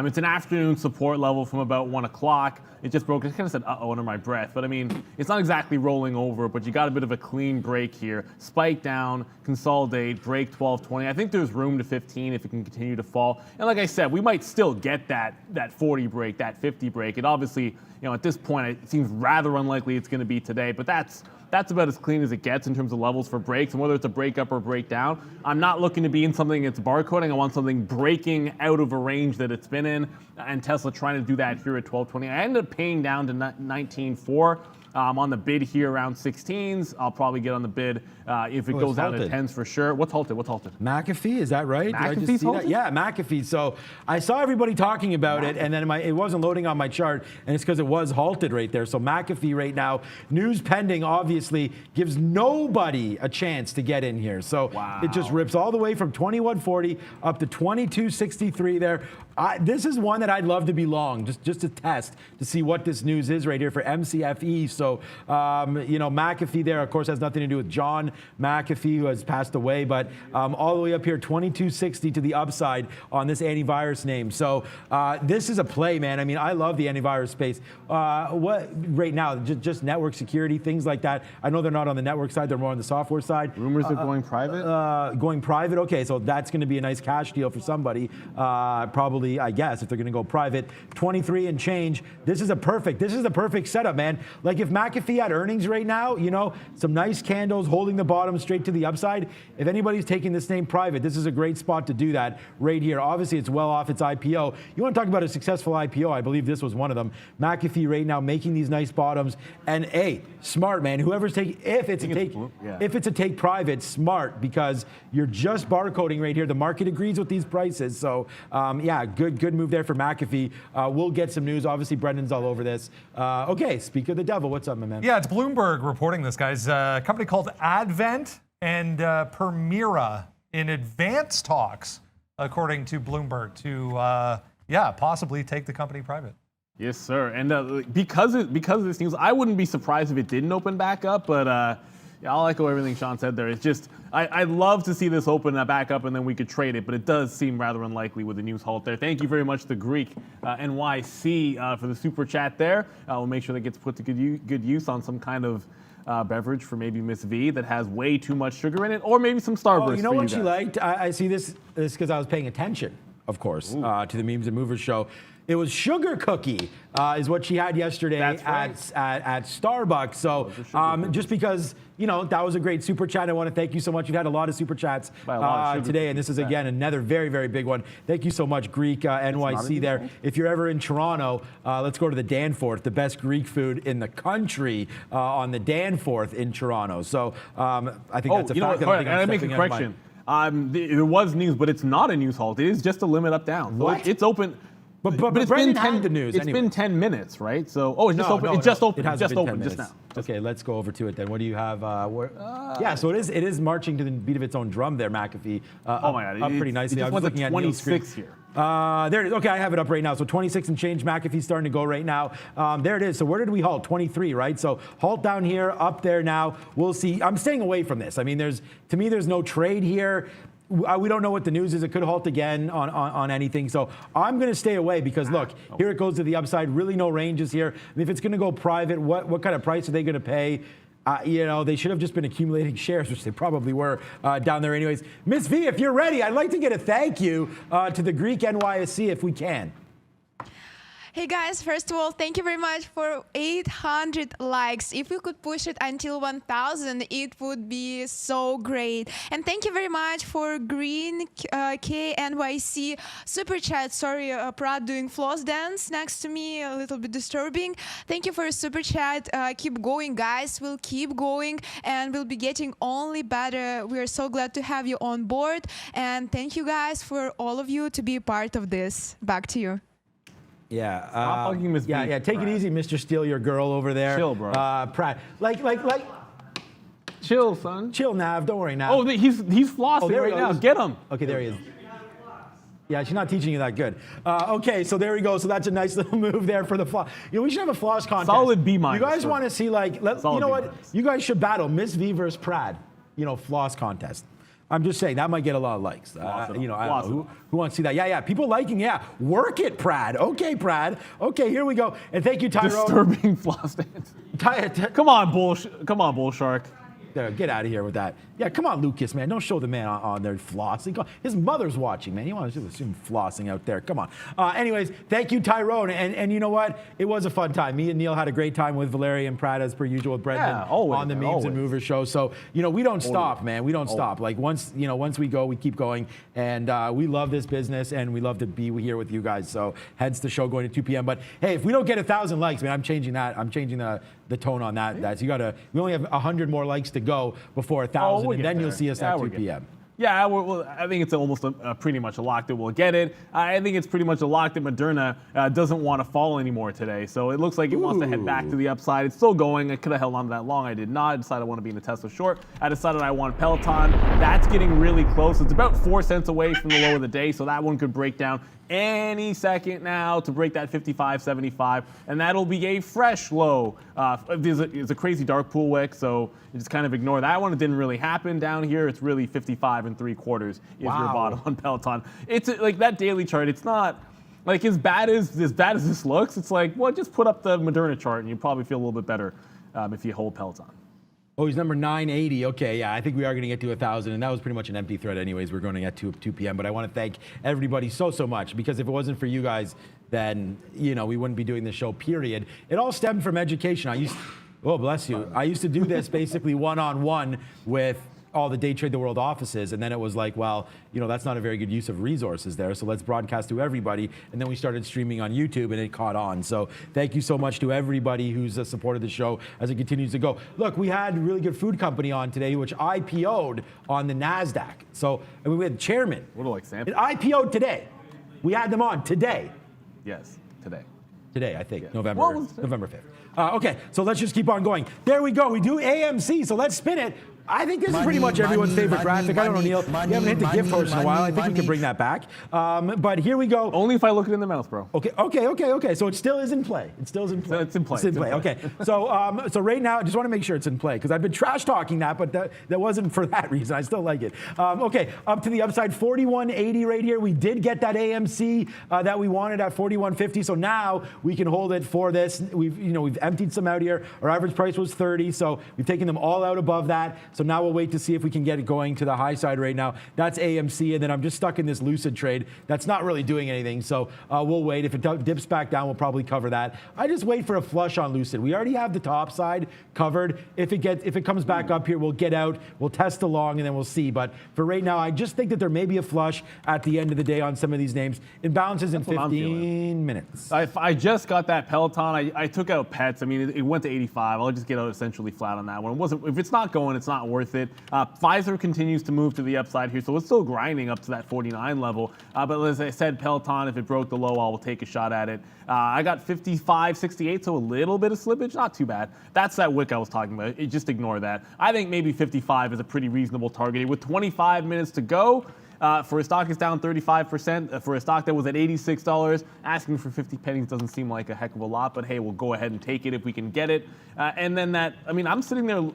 It's an afternoon support level from about 1 o'clock. It just broke. I kind of said uh-oh under my breath, but I mean, it's not exactly rolling over, but you got a bit of a clean break here. Spike down, consolidate, break 1220. I think there's room to 15 if it can continue to fall. And like I said, we might still get that 40 break, that 50 break. It obviously, at this point, it seems rather unlikely it's going to be today, but that's about as clean as it gets in terms of levels for breaks, and whether it's a break up or break down. I'm not looking to be in something that's barcoding. I want something breaking out of a range that it's been in, and Tesla trying to do that here at 1220. I ended up paying down to 19.4. On the bid here around 16s. I'll probably get on the bid if it goes down to 10s for sure. What's halted? McAfee, is that right? McAfee's halted? Yeah, McAfee. So I saw everybody talking about it, and then it wasn't loading on my chart, and it's because it was halted right there. So McAfee right now, news pending, obviously gives nobody a chance to get in here. So It just rips all the way from 21.40 up to 22.63 there. This is one that I'd love to be long, just to test to see what this news is right here for MCFE. So, McAfee there, of course, has nothing to do with John McAfee, who has passed away, but all the way up here, 22.60 to the upside on this antivirus name. So this is a play, man. I mean, I love the antivirus space. What right now, just network security, things like that. I know they're not on the network side, they're more on the software side. Rumors of going private? Going private, okay, so that's going to be a nice cash deal for somebody, probably, I guess, if they're going to go private. 23 and change. This is the perfect setup, man. Like if McAfee had earnings right now, some nice candles holding the bottom straight to the upside. If anybody's taking this name private, this is a great spot to do that right here. Obviously, it's well off its IPO. You want to talk about a successful IPO? I believe this was one of them. McAfee right now making these nice bottoms, and smart, man. Whoever's taking, if it's a take private, smart, because you're just barcoding right here. The market agrees with these prices, so good move there for McAfee. We'll get some news. Obviously, Brendan's all over this. Okay, speak of the devil. What's up, my man? Yeah, it's Bloomberg reporting this, guys. A company called Advent and Permira in advanced talks, according to Bloomberg, to possibly take the company private. Yes, sir. And because of this news, I wouldn't be surprised if it didn't open back up, but Yeah, I'll echo everything Sean said there. It's just, I'd love to see this open back up and then we could trade it, but it does seem rather unlikely with the news halt there. Thank you very much to Greek NYC for the super chat there. We'll make sure that gets put to good use on some kind of beverage for maybe Miss V that has way too much sugar in it, or maybe some Starburst. Oh, you know for what you she guys. liked? I see this because I was paying attention, of course, to the Memes and Movers show. It was sugar cookie, is what she had yesterday at Starbucks. So just because, you know, that was a great super chat. I want to thank you so much. You've had a lot of super chats today, and this is, again, another very, very big one. Thank you so much, Greek NYC there. If you're ever in Toronto, let's go to the Danforth, the best Greek food in the country on the Danforth in Toronto. So I think that's a fact. I gotta make a correction. There was news, but it's not a news halt. It is just a limit up down. So What? it's open. But it's Brendan been had the news It's anyway. been 10 minutes, right? So it just opened. It just opened just now. Okay, let's go over to it then. What do you have? Yeah, so it is marching to the beat of its own drum there, McAfee. Oh my God, up pretty nicely. It just went to 26 here. There it is. Okay, I have it up right now. So 26 and change. McAfee's starting to go right now. There it is. So where did we halt? 23, right? So halt down here, up there now. We'll see. I'm staying away from this. I mean, to me, there's no trade here. We don't know what the news is. It could halt again on anything. So I'm going to stay away because, look, here it goes to the upside. Really no ranges here. I mean, if it's going to go private, what kind of price are they going to pay? You know, they should have just been accumulating shares, which they probably were down there anyways. Miss V, if you're ready, I'd like to get a thank you to the Greek NYSC if we can. Hey guys, first of all, thank you very much for 800 likes. If we could push it until 1,000, it would be so great. And thank you very much for Green KNYC super chat. Sorry, Prad doing floss dance next to me, a little bit disturbing. Thank you for your super chat. Keep going, guys. We'll keep going and we'll be getting only better. We are so glad to have you on board. And thank you guys for all of you to be part of this. Back to you. Yeah. Stop hugging Miss V. Yeah. Take it easy, Mr. Steal Your Girl over there. Chill, bro. Pratt. Like. Chill, son. Chill, Nav. Don't worry, Nav. Oh, he's flossing right now. Get him. Okay, there he is. Yeah, she's not teaching you that good. Okay, so there we go. So that's a nice little move there for the floss. You know, we should have a floss contest. Solid B-. You guys want to see, like, you know what? B-. You guys should battle Miss V versus Prad. You know, floss contest. I'm just saying that might get a lot of likes. You know, I don't know. Who wants to see that? Yeah. People liking. Yeah, work it, Prad. Okay, Prad. Okay, here we go. And thank you, Tyrone. Disturbing floss dance. Come on, bull shark. Get out of here with that. Yeah, come on, Lucas, man. Don't show the man on there flossing. His mother's watching, man. You want to assume flossing out there. Come on. Anyways, thank you, Tyrone. And you know what? It was a fun time. Me and Neil had a great time with Valeria and Pratt, as per usual, with Brendan on the Memes and Movers show. So, you know, we don't stop, man. We don't stop. Like, once we go, we keep going. And we love this business, and we love to be here with you guys. So, hence the show going to 2 p.m. But, hey, if we don't get 1,000 likes, man, I'm changing that. I'm changing the tone on that. So we only have 100 more likes to go before 1,000, and then you'll see us at 2 p.m. Yeah, I think it's almost pretty much a lock that we'll get it. I think it's pretty much a lock that Moderna doesn't want to fall anymore today. So it looks like it wants to head back to the upside. It's still going. I could have held on to that long. I did not. I decided I want to be in the Tesla short. I decided I want Peloton. That's getting really close. It's about 4 cents away from the low of the day, so that one could break down any second now to break that 55.75, and that'll be a fresh low. There's a crazy dark pool wick, so you just kind of ignore that one. It didn't really happen down here. It's really 55 3/4 is your bottom on Peloton. It's like that daily chart. It's not like as bad as this looks. It's like, well, just put up the Moderna chart, and you probably feel a little bit better if you hold Peloton. Oh, he's number 980. Okay, yeah, I think we are going to get to 1,000, and that was pretty much an empty thread anyways. We're going to get to 2 p.m., but I want to thank everybody so much, because if it wasn't for you guys, then, you know, we wouldn't be doing this show, period. It all stemmed from education. Oh, bless you. I used to do this basically one-on-one with all the Day Trade the World offices, and then it was like, well, you know, that's not a very good use of resources there, so let's broadcast to everybody. And then we started streaming on YouTube, and it caught on. So thank you so much to everybody who's supported the show as it continues to go. Look, we had a really good food company on today, which IPO'd on the NASDAQ. So, I mean, we had the chairman. What do I say? It IPO'd today. We had them on today. Yes, today. Today, I think, Yeah. November 5th. Okay, so let's just keep on going. There we go. We do AMC, so let's spin it. I think this is pretty much everyone's favorite graphic. I don't know, Neil. You haven't hit the gift horse in a while. I think we can bring that back. But here we go. Only if I look it in the mouth, bro. Okay. So it still is in play. It's still in play. It's in play. It's in play. Okay. So right now, I just want to make sure it's in play because I've been trash talking that, but that wasn't for that reason. I still like it. Okay, up to the upside, 41.80 right here. We did get that AMC that we wanted at 41.50. So now we can hold it for this. We've emptied some out here. Our average price was 30, so we've taken them all out above that. So now we'll wait to see if we can get it going to the high side right now. That's AMC, and then I'm just stuck in this Lucid trade. That's not really doing anything, so we'll wait. If it dips back down, we'll probably cover that. I just wait for a flush on Lucid. We already have the top side covered. If it comes back up here, we'll get out, we'll test along, and then we'll see. But for right now, I just think that there may be a flush at the end of the day on some of these names. It bounces in 15 minutes. I just got that Peloton. I took out pets. I mean, it went to 85. I'll just get out essentially flat on that one. If it's not going, it's not worth it. Pfizer continues to move to the upside here, so it's still grinding up to that 49 level. But as I said, Peloton, if it broke the low, I will take a shot at it. I got 55.68, so a little bit of slippage, not too bad. That's that wick I was talking about. Just ignore that. I think maybe 55 is a pretty reasonable target. With 25 minutes to go, for a stock that's down 35%, for a stock that was at $86, asking for 50 pennies doesn't seem like a heck of a lot, but hey, we'll go ahead and take it if we can get it. And then I'm sitting there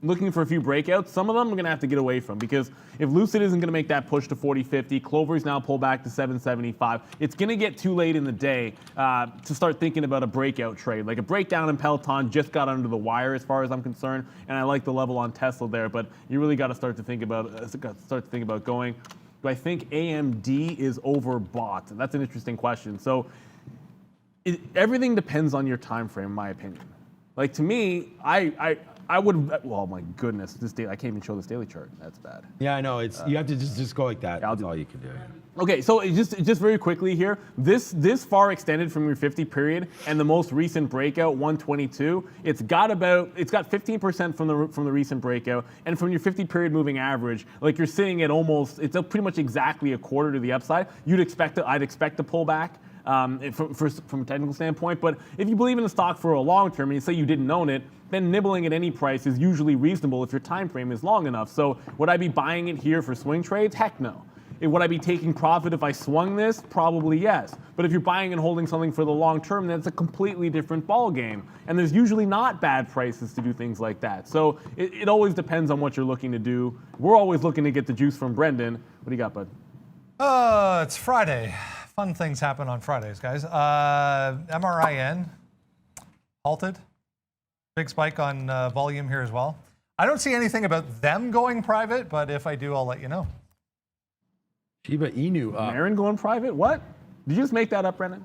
looking for a few breakouts. Some of them I'm going to have to get away from because if Lucid isn't going to make that push to 40.50, Clover's now pulled back to 7.75. It's going to get too late in the day to start thinking about a breakout trade. Like a breakdown in Peloton just got under the wire as far as I'm concerned, and I like the level on Tesla there, but you really got to start to think about going. Do I think AMD is overbought? That's an interesting question. So everything depends on your time frame, in my opinion. Like to me, I would. Oh my goodness, I can't even show this daily chart. That's bad. Yeah, I know. You have to just go like that. That's all you can do. Okay, so just very quickly here, this far extended from your 50 period and the most recent breakout 122. It's got 15% from the recent breakout, and from your 50 period moving average, like you're sitting at it's pretty much exactly a quarter to the upside. I'd expect to pull back. From a technical standpoint, but if you believe in the stock for a long term and you say you didn't own it, then nibbling at any price is usually reasonable if your time frame is long enough. So would I be buying it here for swing trades? Heck no. Would I be taking profit if I swung this? Probably yes. But if you're buying and holding something for the long term, then it's a completely different ball game. And there's usually not bad prices to do things like that. So it always depends on what you're looking to do. We're always looking to get the juice from Brendan. What do you got, bud? It's Friday. Fun things happen on Fridays, guys. MRIN halted. Big spike on volume here as well. I don't see anything about them going private, but if I do, I'll let you know. Shiba Inu. Marin going private? What? Did you just make that up, Brendan?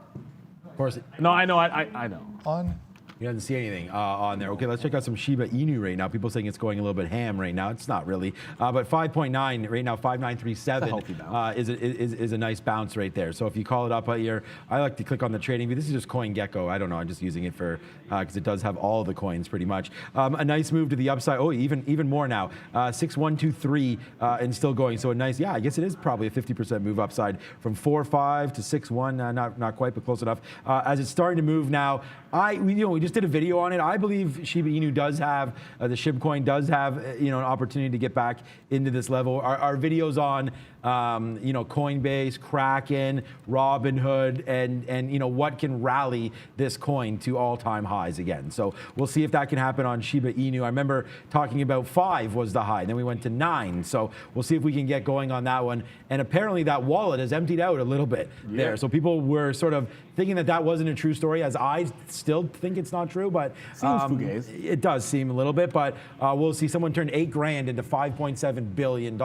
Of course. No, I know. I know. On. You didn't see anything on there. Okay, let's check out some Shiba Inu right now. People saying it's going a little bit ham right now. It's not really. But 5.9 right now, 5.937 is a nice bounce right there. So if you call it up here, I like to click on the trading view. This is just CoinGecko. I don't know. I'm just using it for because it does have all the coins pretty much. A nice move to the upside. Oh, even more now. 6123 and still going. So a nice. Yeah, I guess it is probably a 50% move upside from 4.5 to 6.1. Not quite, but close enough. As it's starting to move now, we just did a video on it. I believe Shiba Inu does have, the SHIB coin does have, an opportunity to get back into this level. Our videos on, Coinbase, Kraken, Robinhood, and what can rally this coin to all-time highs again. So we'll see if that can happen on Shiba Inu. I remember talking about 5 was the high, then we went to 9. So we'll see if we can get going on that one. And apparently that wallet has emptied out a little bit there. So people were sort of thinking that wasn't a true story, as I still think it's not true, but it does seem a little bit. But we'll see. Someone turned $8,000 into $5.7 billion.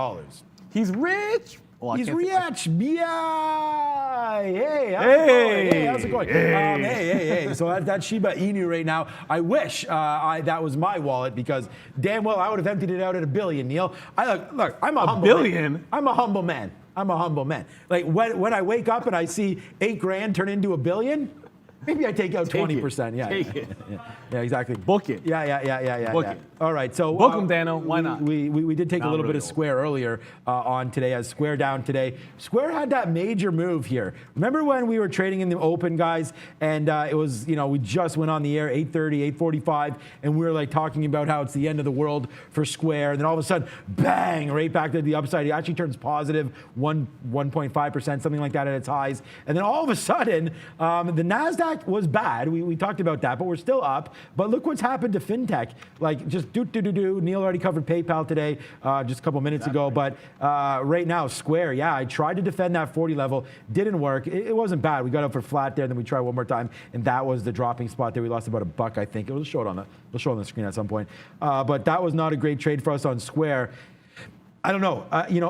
He's rich. Well, he's rich. Yeah. Hey, how's it going? Hey. So that's Shiba Inu right now. I wish that was my wallet because damn well I would have emptied it out at $1 billion, Neil. Look, I'm a humble billion. Man. I'm a humble man. Like when I wake up and I see $8,000 turn into $1 billion, Maybe I take out Take 20%. it. Yeah, Take it. yeah, exactly. Book it. Yeah. Book it. All right, so Book 'em, Dano. Why not? We did take a Not little really bit of old. Square earlier on today, as Square down today. Square had that major move here. Remember when we were trading in the open, guys, and it was, we just went on the air 8:30, 8:45, and we were like talking about how it's the end of the world for Square, and then all of a sudden, bang, right back to the upside. It actually turns positive 1.5%, something like that at its highs, and then all of a sudden, the NASDAQ was bad. We talked about that, but we're still up. But look what's happened to FinTech. Like just do. Neil already covered PayPal today, just a couple minutes ago. But right now, Square, yeah, I tried to defend that 40 level, didn't work. It wasn't bad. We got up for flat there, then we tried one more time, and that was the dropping spot there. We lost about $1, I think. It will show it on the screen at some point. But that was not a great trade for us on Square. I don't know.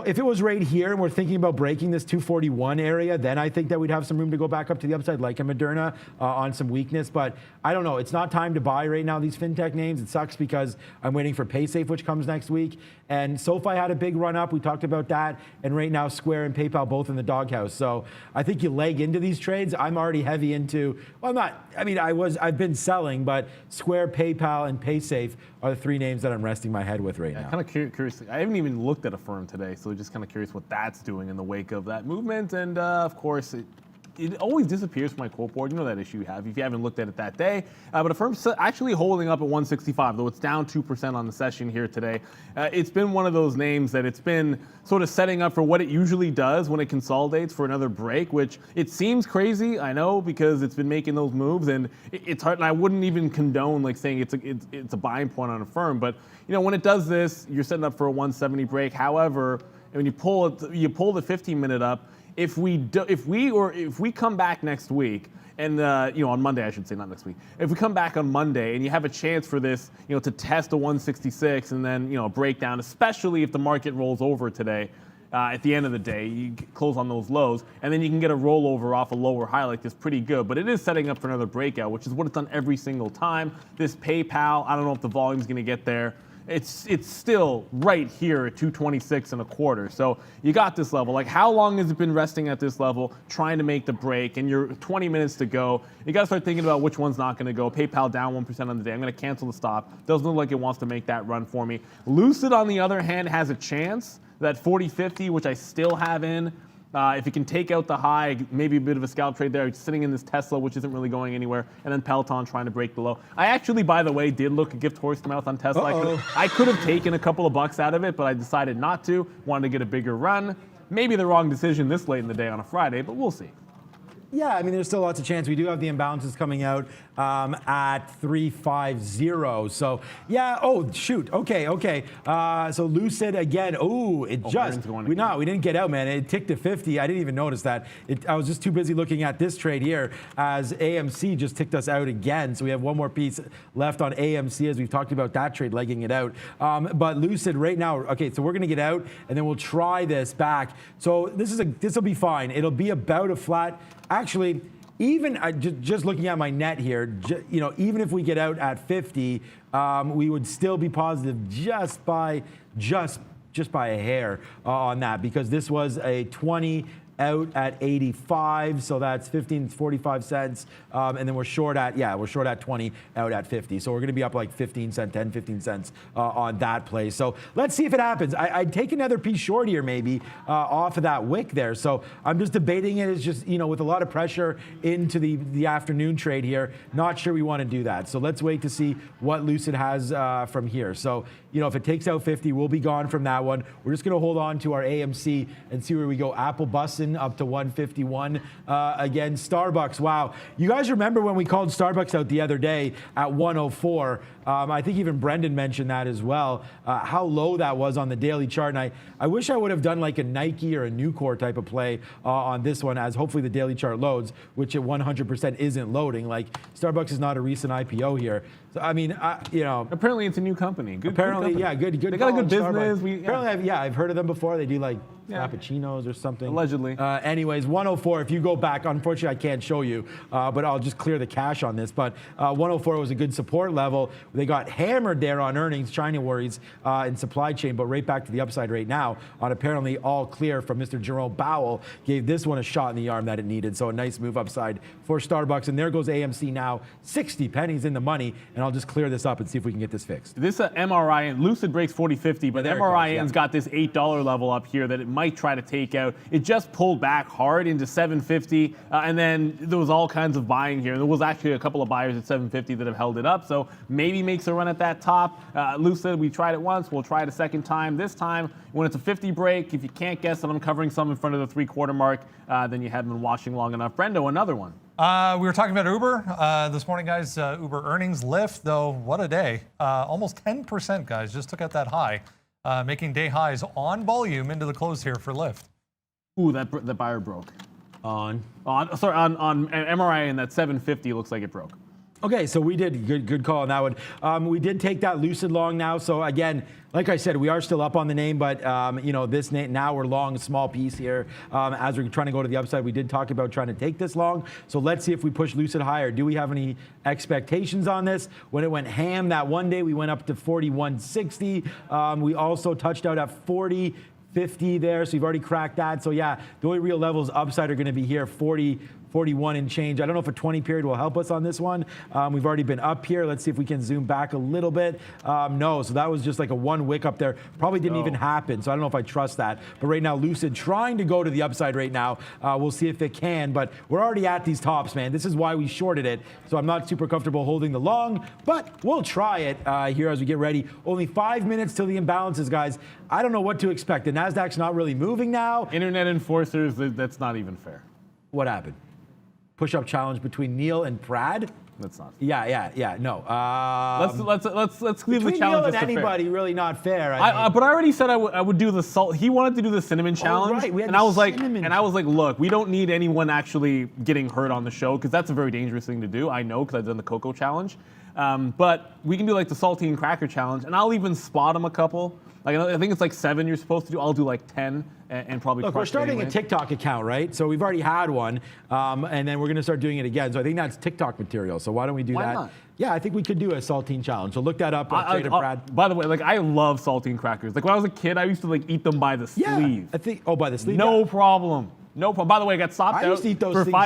If it was right here and we're thinking about breaking this 241 area, then I think that we'd have some room to go back up to the upside, like a Moderna, on some weakness. But I don't know. It's not time to buy right now, these fintech names. It sucks because I'm waiting for PaySafe, which comes next week. And SoFi had a big run up. We talked about that. And right now, Square and PayPal both in the doghouse. So I think you leg into these trades. I'm already heavy into, well, I'm not. I mean, I've been selling, but Square, PayPal, and PaySafe are the three names that I'm resting my head with right now. Kind of curious. I haven't even looked at Affirm today, so just kind of curious what that's doing in the wake of that movement. And of course, it always disappears from my quote board. You know that issue you have if you haven't looked at it that day. But Affirm's actually holding up at 165, though it's down 2% on the session here today. It's been one of those names that it's been sort of setting up for what it usually does when it consolidates for another break, which it seems crazy, I know, because it's been making those moves, and it's hard. And I wouldn't even condone like saying it's a buying point on Affirm, but when it does this, you're setting up for a 170 break. However, when you pull the 15-minute up. If we come back next week, and on Monday, I should say, not next week. If we come back on Monday and you have a chance for this, to test a 166 and then a breakdown, especially if the market rolls over today, at the end of the day, you close on those lows, and then you can get a rollover off a lower high like this, pretty good. But it is setting up for another breakout, which is what it's done every single time. This PayPal, I don't know if the volume's going to get there. It's still right here at 226.25. So you got this level. Like, how long has it been resting at this level, trying to make the break, and you're 20 minutes to go? You got to start thinking about which one's not going to go. PayPal down 1% on the day. I'm going to cancel the stop. Doesn't look like it wants to make that run for me. Lucid, on the other hand, has a chance. That 40-50, which I still have in. If it can take out the high, maybe a bit of a scalp trade there. It's sitting in this Tesla, which isn't really going anywhere. And then Peloton trying to break the low. I actually, by the way, did look a gift horse to mouth on Tesla. I could have taken a couple of bucks out of it, but I decided not to. Wanted to get a bigger run. Maybe the wrong decision this late in the day on a Friday, but we'll see. Yeah, I mean, there's still lots of chance. We do have the imbalances coming out at 350. So, yeah. Oh, shoot. Okay. So Lucid again. Oh, it just. We didn't get out, man. It ticked to 50. I didn't even notice that. I was just too busy looking at this trade here as AMC just ticked us out again. So we have one more piece left on AMC as we've talked about that trade, legging it out. But Lucid right now. Okay, so we're gonna get out and then we'll try this back. So this will be fine. It'll be about a flat. Actually, even just looking at my net here, even if we get out at 50, we would still be positive just by a hair on that, because this was a 20 out at 85, so that's 45 cents, and then we're short at 20 out at 50, so we're going to be up like 15 cents on that play. So let's see if it happens. I'd take another piece short here maybe off of that wick there. So I'm just debating it. It's just with a lot of pressure into the afternoon trade here. Not sure we want to do that. So let's wait to see what Lucid has from here. So if it takes out 50, we'll be gone from that one. We're just going to hold on to our AMC and see where we go. Apple busting up to 151 again. Starbucks, wow. You guys remember when we called Starbucks out the other day at 104? I think even Brendan mentioned that as well, how low that was on the daily chart. And I wish I would have done like a Nike or a Nucor type of play on this one, as hopefully the daily chart loads, which at 100% isn't loading. Like, Starbucks is not a recent IPO here. So, I mean, apparently it's a new company. Good company. They got a good business. Apparently, I've heard of them before. They do like cappuccinos or something. Allegedly. Anyways, 104, if you go back, unfortunately I can't show you, but I'll just clear the cache on this. But 104 was a good support level. They got hammered there on earnings, China worries in supply chain, but right back to the upside right now on apparently all clear from Mr. Jerome Powell. Gave this one a shot in the arm that it needed. So a nice move upside for Starbucks. And there goes AMC now, 60 pennies in the money. And I'll just clear this up and see if we can get this fixed. This MRI, and Lucid breaks 40.50, but MRIN's got this $8 level up here that it might try to take out. It just pulled back hard into 750, and then there was all kinds of buying here. There was actually a couple of buyers at 750 that have held it up, so maybe makes a run at that top. Lucid, we tried it once, we'll try it a second time. This time, when it's a 50 break, if you can't guess that I'm covering some in front of the 3/4 mark, then you haven't been watching long enough. Brendo, another one. We were talking about Uber this morning, guys. Uber earnings lift, though, what a day. Almost 10%, guys, just took out that high, making day highs on volume into the close here for Lyft. Ooh, that buyer broke. On MRI, and that 750 looks like it broke. Okay, so we did good call on that one. We did take that Lucid long now. So again, like I said, we are still up on the name, but this name, now we're long a small piece here as we're trying to go to the upside. We did talk about trying to take this long. So let's see if we push Lucid higher. Do we have any expectations on this? When it went ham that one day, we went up to 41.60. We also touched out at 40.50 there, so you've already cracked that. So yeah, the only real levels upside are going to be here, 41 and change. I don't know if a 20 period will help us on this one. We've already been up here. Let's see if we can zoom back a little bit. No, so that was just like a one wick up there. Probably didn't even happen, so I don't know if I trust that. But right now, Lucid trying to go to the upside right now. We'll see if it can, but we're already at these tops, man. This is why we shorted it, so I'm not super comfortable holding the long, but we'll try it here as we get ready. Only 5 minutes till the imbalances, guys. I don't know what to expect. The NASDAQ's not really moving now. Internet enforcers, that's not even fair. What happened? Push-up challenge between Neil and Brad? That's not. Yeah. No. Let's leave the challenge. Neil and anybody, really not fair. But I already said I would do the salt. He wanted to do the cinnamon challenge, right. and I was like, look, we don't need anyone actually getting hurt on the show because that's a very dangerous thing to do. I know because I've done the cocoa challenge, but we can do like the saltine cracker challenge, and I'll even spot him a couple. Like I think it's like 7 you're supposed to do. I'll do like 10 and probably. Look, we're starting a TikTok account, right? So we've already had one, and then we're going to start doing it again. So I think that's TikTok material. So why don't we do that? Why not? Yeah, I think we could do a saltine challenge. So look that up. Brad. By the way, like I love saltine crackers. Like when I was a kid, I used to like eat them by the sleeve. I think. Oh, by the sleeve. No problem. No problem. By the way, I got stopped out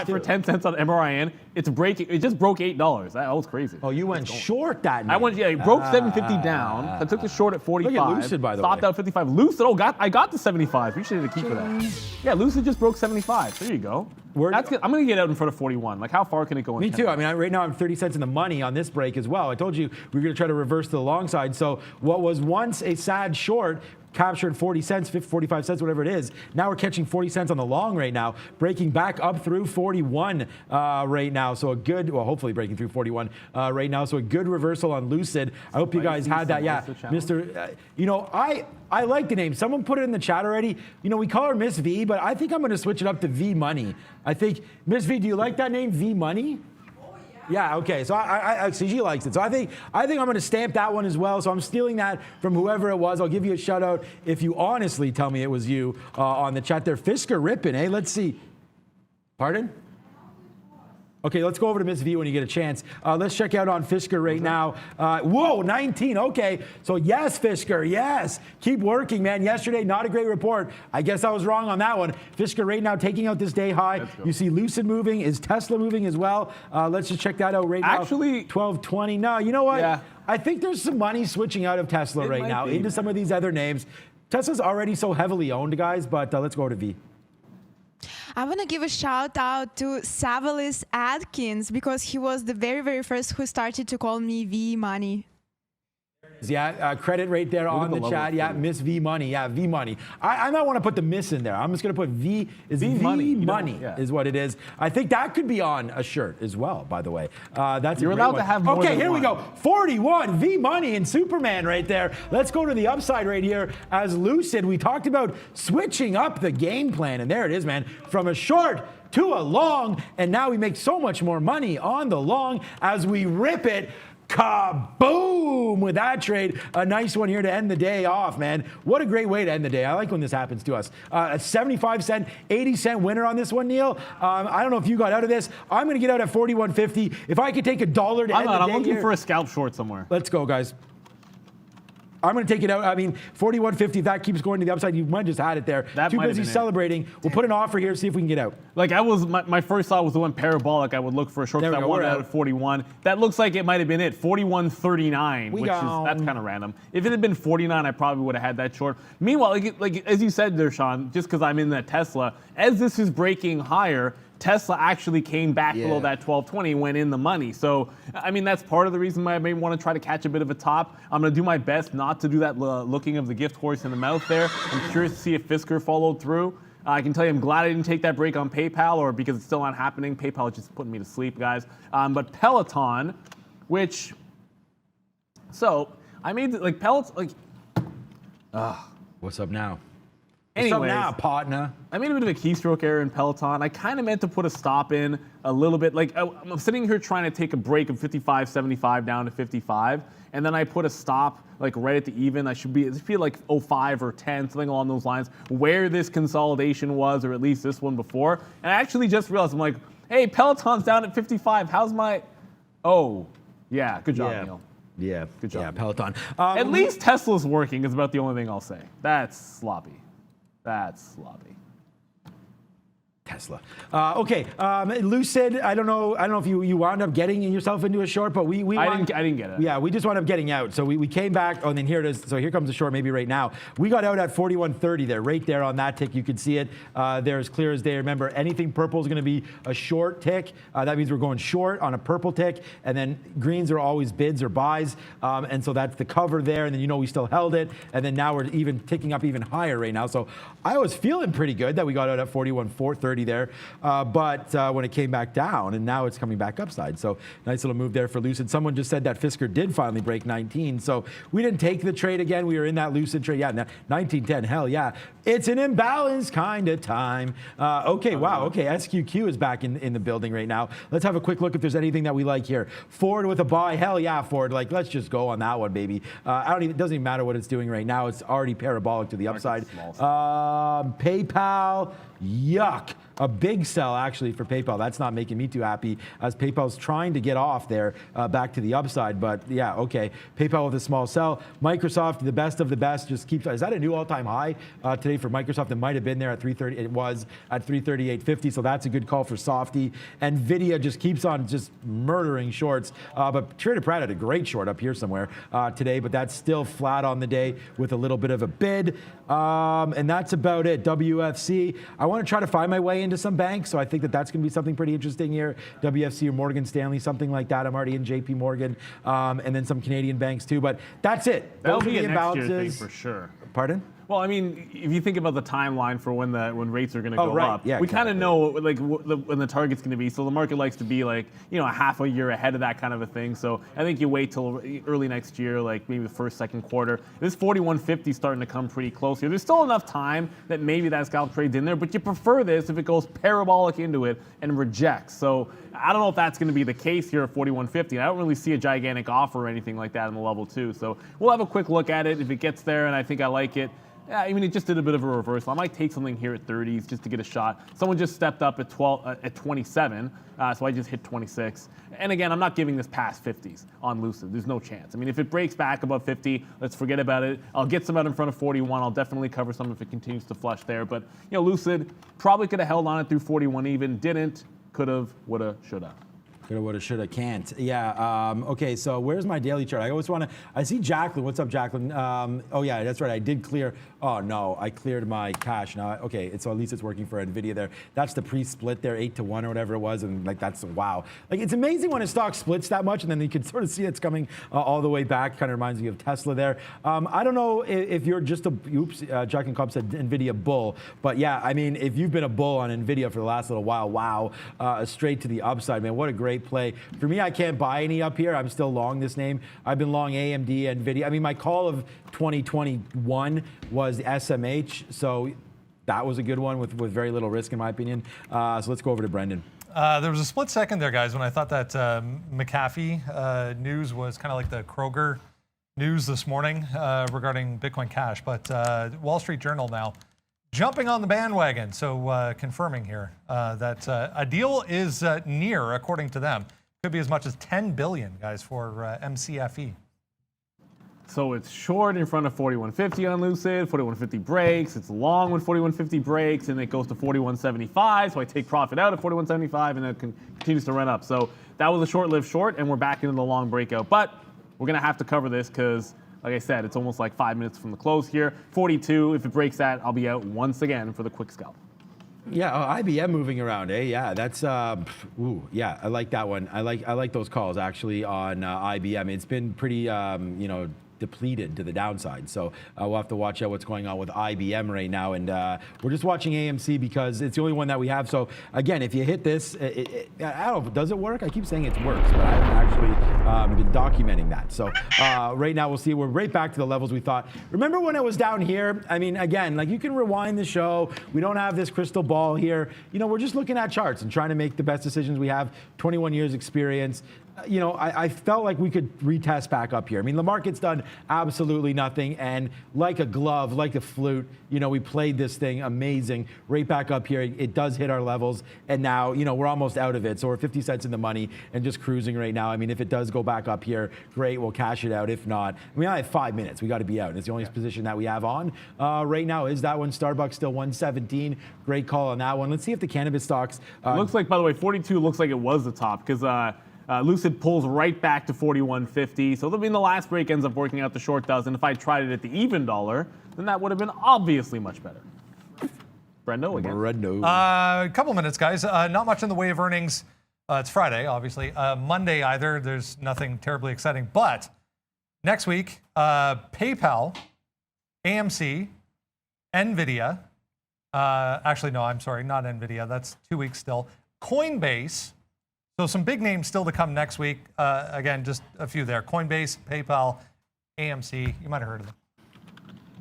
for 10 cents on MRIN. It's breaking. It just broke $8. That was crazy. Oh, you went short that night. I went. Yeah, it broke 750 down. I took the short at 45. Look at Lucid, by the way. Stopped out 55. Lucid. Oh, I got the 75. We should have a key for that. Yeah, Lucid just broke 75. There you go. That's good. I'm gonna get out in front of 41. Like, how far can it go? Me too. I mean, right now I'm 30 cents in the money on this break as well. I told you we were gonna try to reverse to the long side. So what was once a sad short captured 40 cents, 45 cents, whatever it is. Now we're catching 40 cents on the long right now, breaking back up through 41 right now. So a good, well, hopefully breaking through 41 right now. So a good reversal on Lucid. I hope you guys had that. Yeah, Mr. I like the name. Someone put it in the chat already. We call her Miss V, but I think I'm going to switch it up to V Money. I think, Miss V, do you like that name, V Money? Yeah, okay. So I see she likes it. So I think I'm going to stamp that one as well. So I'm stealing that from whoever it was. I'll give you a shout out if you honestly tell me it was you on the chat there. Fisker ripping, eh? Let's see. Pardon? Okay, let's go over to Miss V when you get a chance. Let's check out on Fisker right now. Whoa, 19. Okay, so yes, Fisker, yes. Keep working, man. Yesterday, not a great report. I guess I was wrong on that one. Fisker right now taking out this day high. You see Lucid moving. Is Tesla moving as well? Let's just check that out right now. Actually, 12.20. No, you know what? Yeah. I think there's some money switching out of Tesla right now into some of these other names. Tesla's already so heavily owned, guys, but let's go to V. I want to give a shout out to Savalis Adkins because he was the very, very first who started to call me V Money. Yeah, credit right there on the chat. Yeah, Miss V Money. Yeah, V Money. I might want to put the miss in there. I'm just going to put V is V Money. Money is what it is. I think that could be on a shirt as well, by the way. That's You're allowed to have more Okay, than here one. we go. 41, V Money and Superman right there. Let's go to the upside right here as Lucid. We talked about switching up the game plan, and there it is, man. From a short to a long, and now we make so much more money on the long as we rip it. kaboom with that trade. A nice one here to end the day off, man. What a great way to end the day. I like when this happens to us. A 75-cent, 80-cent winner on this one, Neil. I don't know if you got out of this. I'm going to get out at 41.50. If I could take $1 to end the day I'm looking here, for a scalp short somewhere. Let's go, guys. I'm going to take it out. I mean, 41.50, if that keeps going to the upside, you might just had it there. That Too might have busy been it. celebrating. We'll put an offer here, see if we can get out. Like my first thought was the one parabolic. I would look for a short There we because I go, wanted we're out out. at 41. That looks like it might have been it. 41.39, that's kind of random. If it had been 49, I probably would have had that short. Meanwhile, like as you said there, Sean, just because I'm in that Tesla, as this is breaking higher, Tesla actually came back below that 1220, went in the money. So, I mean, that's part of the reason why I may want to try to catch a bit of a top. I'm going to do my best not to do that looking of the gift horse in the mouth there. I'm curious to see if Fisker followed through. I can tell you I'm glad I didn't take that break on PayPal, or because it's still not happening. PayPal is just putting me to sleep, guys. But Peloton, so I made like Peloton, What's up now? anyways. What's up now, partner? I made a bit of a keystroke error in Peloton. I kind of meant to put a stop in a little bit. Like I'm sitting here trying to take a break of 55.75 down to 55, and then I put a stop like right at the even. It should be like 05 or 10, something along those lines, where this consolidation was, or at least this one before. And I actually just realized, I'm like, hey, Peloton's down at 55. How's my? Oh, yeah, good job, Neil. Yeah, Good job. Yeah, Peloton. At least Tesla's working is about the only thing I'll say. That's sloppy. That's sloppy. Tesla. Okay, Lucid. I don't know if you wound up getting yourself into a short, but I didn't get it. Yeah, we just wound up getting out. So we came back. Oh, and then here it is. So here comes the short. Maybe right now we got out at 41.30 there, right there on that tick. You can see it there as clear as day. Remember, anything purple is going to be a short tick. That means we're going short on a purple tick, and then greens are always bids or buys. And so that's the cover there. And then we still held it, and then now we're even ticking up even higher right now. So I was feeling pretty good that we got out at 41.430 there, but when it came back down, and now it's coming back upside. So nice little move there for Lucid. Someone just said that Fisker did finally break 19, so we didn't take the trade again. We were in that Lucid trade. Yeah, 1910. Hell yeah, it's an imbalance kind of time. Okay, wow. Okay, SQQ is back in the building right now. Let's have a quick look if there's anything that we like here. Ford with a buy. Hell yeah, Ford. Like, let's just go on that one, baby. It doesn't even matter what it's doing right now. It's already parabolic to the upside. PayPal. Yuck. A big sell, actually, for PayPal. That's not making me too happy, as PayPal's trying to get off there back to the upside. But yeah, okay. PayPal with a small sell. Microsoft, the best of the best, just keeps. Is that a new all-time high today for Microsoft? It might have been there at 330. It was at 338.50. So that's a good call for Softy. Nvidia just keeps on just murdering shorts. But Trader Pratt had a great short up here somewhere today, but that's still flat on the day with a little bit of a bid. And that's about it. WFC. I want to try to find my way into some banks, so I think that's going to be something pretty interesting here. WFC or Morgan Stanley, something like that. I'm already in JP Morgan, and then some Canadian banks too. But that's it. That'll Those are be the a next year imbalances. thing for sure. Pardon? Well, I mean, if you think about the timeline for when rates are going to go right. up, Yeah, we kind exactly. of know like when the target's going to be. So the market likes to be like a half a year ahead of that kind of a thing. So I think you wait till early next year, like maybe the first, second quarter. This 41.50 is starting to come pretty close here. There's still enough time that maybe that scalp trade's in there, but you prefer this if it goes parabolic into it and rejects. So I don't know if that's going to be the case here at 41.50. I don't really see a gigantic offer or anything like that in the level 2. So we'll have a quick look at it if it gets there, and I think I like it. Yeah, I mean, it just did a bit of a reversal. I might take something here at 30s just to get a shot. Someone just stepped up at 27, so I just hit 26. And again, I'm not giving this past 50s on Lucid. There's no chance. I mean, if it breaks back above 50, let's forget about it. I'll get some out in front of 41. I'll definitely cover some if it continues to flush there. But Lucid probably could have held on it through 41 even. Didn't. Could have. Would have. Should have. Coulda, woulda, shoulda, can't. Yeah. Okay. So where's my daily chart? I always want to. I see Jacqueline. What's up, Jacqueline? Oh yeah, that's right. I did clear. Oh no, I cleared my cash now. Okay. So at least it's working for Nvidia there. That's the pre-split there, 8-1 or whatever it was, and like that's wow. Like it's amazing when a stock splits that much, and then you can sort of see it's coming all the way back. Kind of reminds me of Tesla there. I don't know if you're just a. Oops. Jacqueline Cobb said Nvidia bull, but yeah, I mean if you've been a bull on Nvidia for the last little while, wow, straight to the upside, man. What a great play. For me, I can't buy any up here. I'm still long this name. I've been long AMD, Nvidia. I mean, my call of 2021 was SMH, so that was a good one with very little risk, in my opinion. So let's go over to Brendan. There was a split second there, guys, when I thought that McAfee news was kind of like the Kroger news this morning regarding Bitcoin Cash. But Wall Street Journal now jumping on the bandwagon. So confirming here that a deal is near, according to them. Could be as much as 10 billion, guys, for MCFE. So it's short in front of 4150 on Lucid, 4150 breaks, it's long when 4150 breaks, and it goes to 4175, so I take profit out at 4175, and then it continues to run up. So that was a short-lived short, and we're back into the long breakout. But we're going to have to cover this because, like I said, it's almost like 5 minutes from the close here. 42, if it breaks that, I'll be out once again for the quick scalp. Yeah, IBM moving around, eh? Yeah, that's yeah, I like that one. I like those calls actually on IBM. It's been pretty, depleted to the downside. So we'll have to watch out what's going on with IBM right now. And we're just watching AMC because it's the only one that we have. So again, if you hit this, I don't know, does it work? I keep saying it works, but I haven't actually been documenting that. So right now we'll see. We're right back to the levels we thought. Remember when it was down here? I mean, again, like you can rewind the show. We don't have this crystal ball here. We're just looking at charts and trying to make the best decisions we have. 21 years experience. I felt like we could retest back up here. I mean, the market's done absolutely nothing, and like a glove, like a flute, we played this thing amazing. Right back up here, it does hit our levels, and now, we're almost out of it. So we're 50 cents in the money and just cruising right now. I mean, if it does go back up here, great, we'll cash it out. If not, I have 5 minutes. We got to be out. It's the only position that we have on right now. Is that one? Starbucks still 117. Great call on that one. Let's see if the cannabis stocks. Looks like, by the way, 42 looks like it was the top because Lucid pulls right back to 4150. So the last break ends up working out, the short does. And if I tried it at the even dollar, then that would have been obviously much better. Brendo again. Brendo. A couple minutes, guys. Not much in the way of earnings. It's Friday, obviously. Monday either. There's nothing terribly exciting. But next week, PayPal, AMC, NVIDIA. Actually, no, I'm sorry, not NVIDIA. That's 2 weeks still. Coinbase. So some big names still to come next week. Again, just a few there. Coinbase, PayPal, AMC. You might have heard of them.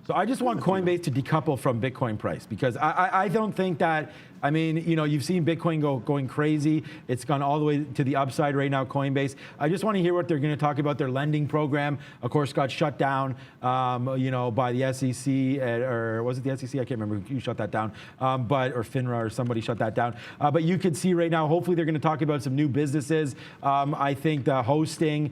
So I just want Coinbase to decouple from Bitcoin price because I don't think that, you've seen Bitcoin going crazy. It's gone all the way to the upside right now, Coinbase. I just want to hear what they're going to talk about. Their lending program, of course, got shut down, by the SEC, or was it the SEC? I can't remember who shut that down, or FINRA or somebody shut that down. But you could see right now, hopefully they're going to talk about some new businesses. I think the hosting,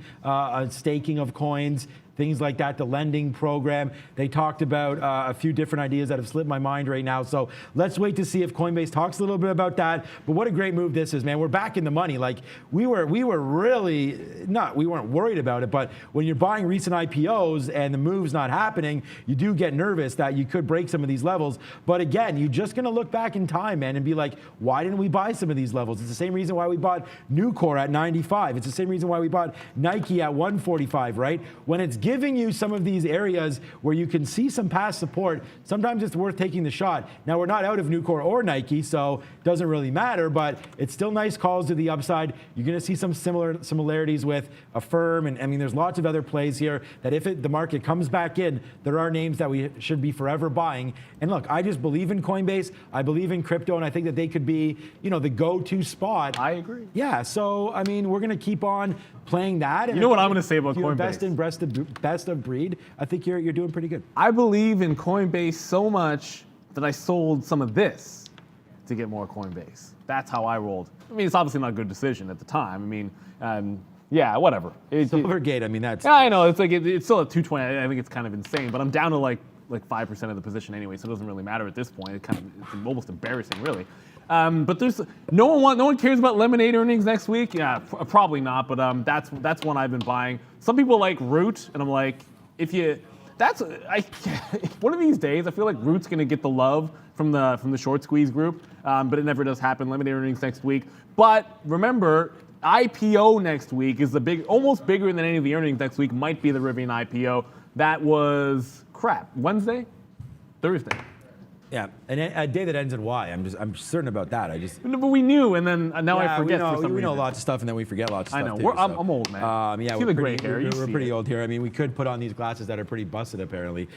staking of coins, things like that, the lending program. They talked about a few different ideas that have slipped my mind right now. So let's wait to see if Coinbase talks a little bit about that. But what a great move this is, man. We're back in the money. Like we were really we weren't worried about it, but when you're buying recent IPOs and the move's not happening, you do get nervous that you could break some of these levels. But again, you're just going to look back in time, man, and be like, why didn't we buy some of these levels? It's the same reason why we bought Nucor at 95. It's the same reason why we bought Nike at 145, right? When it's giving you some of these areas where you can see some past support, sometimes it's worth taking the shot. Now, we're not out of Nucor or Nike, so it doesn't really matter, but it's still nice calls to the upside. You're going to see some similarities with Affirm, and there's lots of other plays here that if the market comes back in, there are names that we should be forever buying. And look, I just believe in Coinbase. I believe in crypto, and I think that they could be, the go-to spot. I agree. Yeah, so, we're going to keep on playing that. And you know what I'm going to say about Coinbase? If you invest in best of breed, I think you're doing pretty good. I believe in Coinbase so much that I sold some of this to get more Coinbase. That's how I rolled. It's obviously not a good decision at the time. Yeah, whatever. Silvergate, that's... Yeah, I know. It's like it's still at 220. I think it's kind of insane, but I'm down to like 5% of the position anyway, so it doesn't really matter at this point. It's almost embarrassing, really. But there's no one cares about Lemonade earnings next week. Yeah, probably not. But that's one I've been buying. Some people like Root, and I'm like, one of these days I feel like Root's gonna get the love from the short squeeze group, but it never does happen. Lemonade earnings next week. But remember, IPO next week is almost bigger than any of the earnings next week. Might be the Rivian IPO. That was crap. Wednesday, Thursday. Yeah, and a day that ends in Y. I'm certain about that. But we knew, and then now I forget for some reason. We know lots of stuff, and then we forget lots of stuff. I know. Too, I'm old, man. See the gray hair. We're pretty old here. We could put on these glasses that are pretty busted, apparently.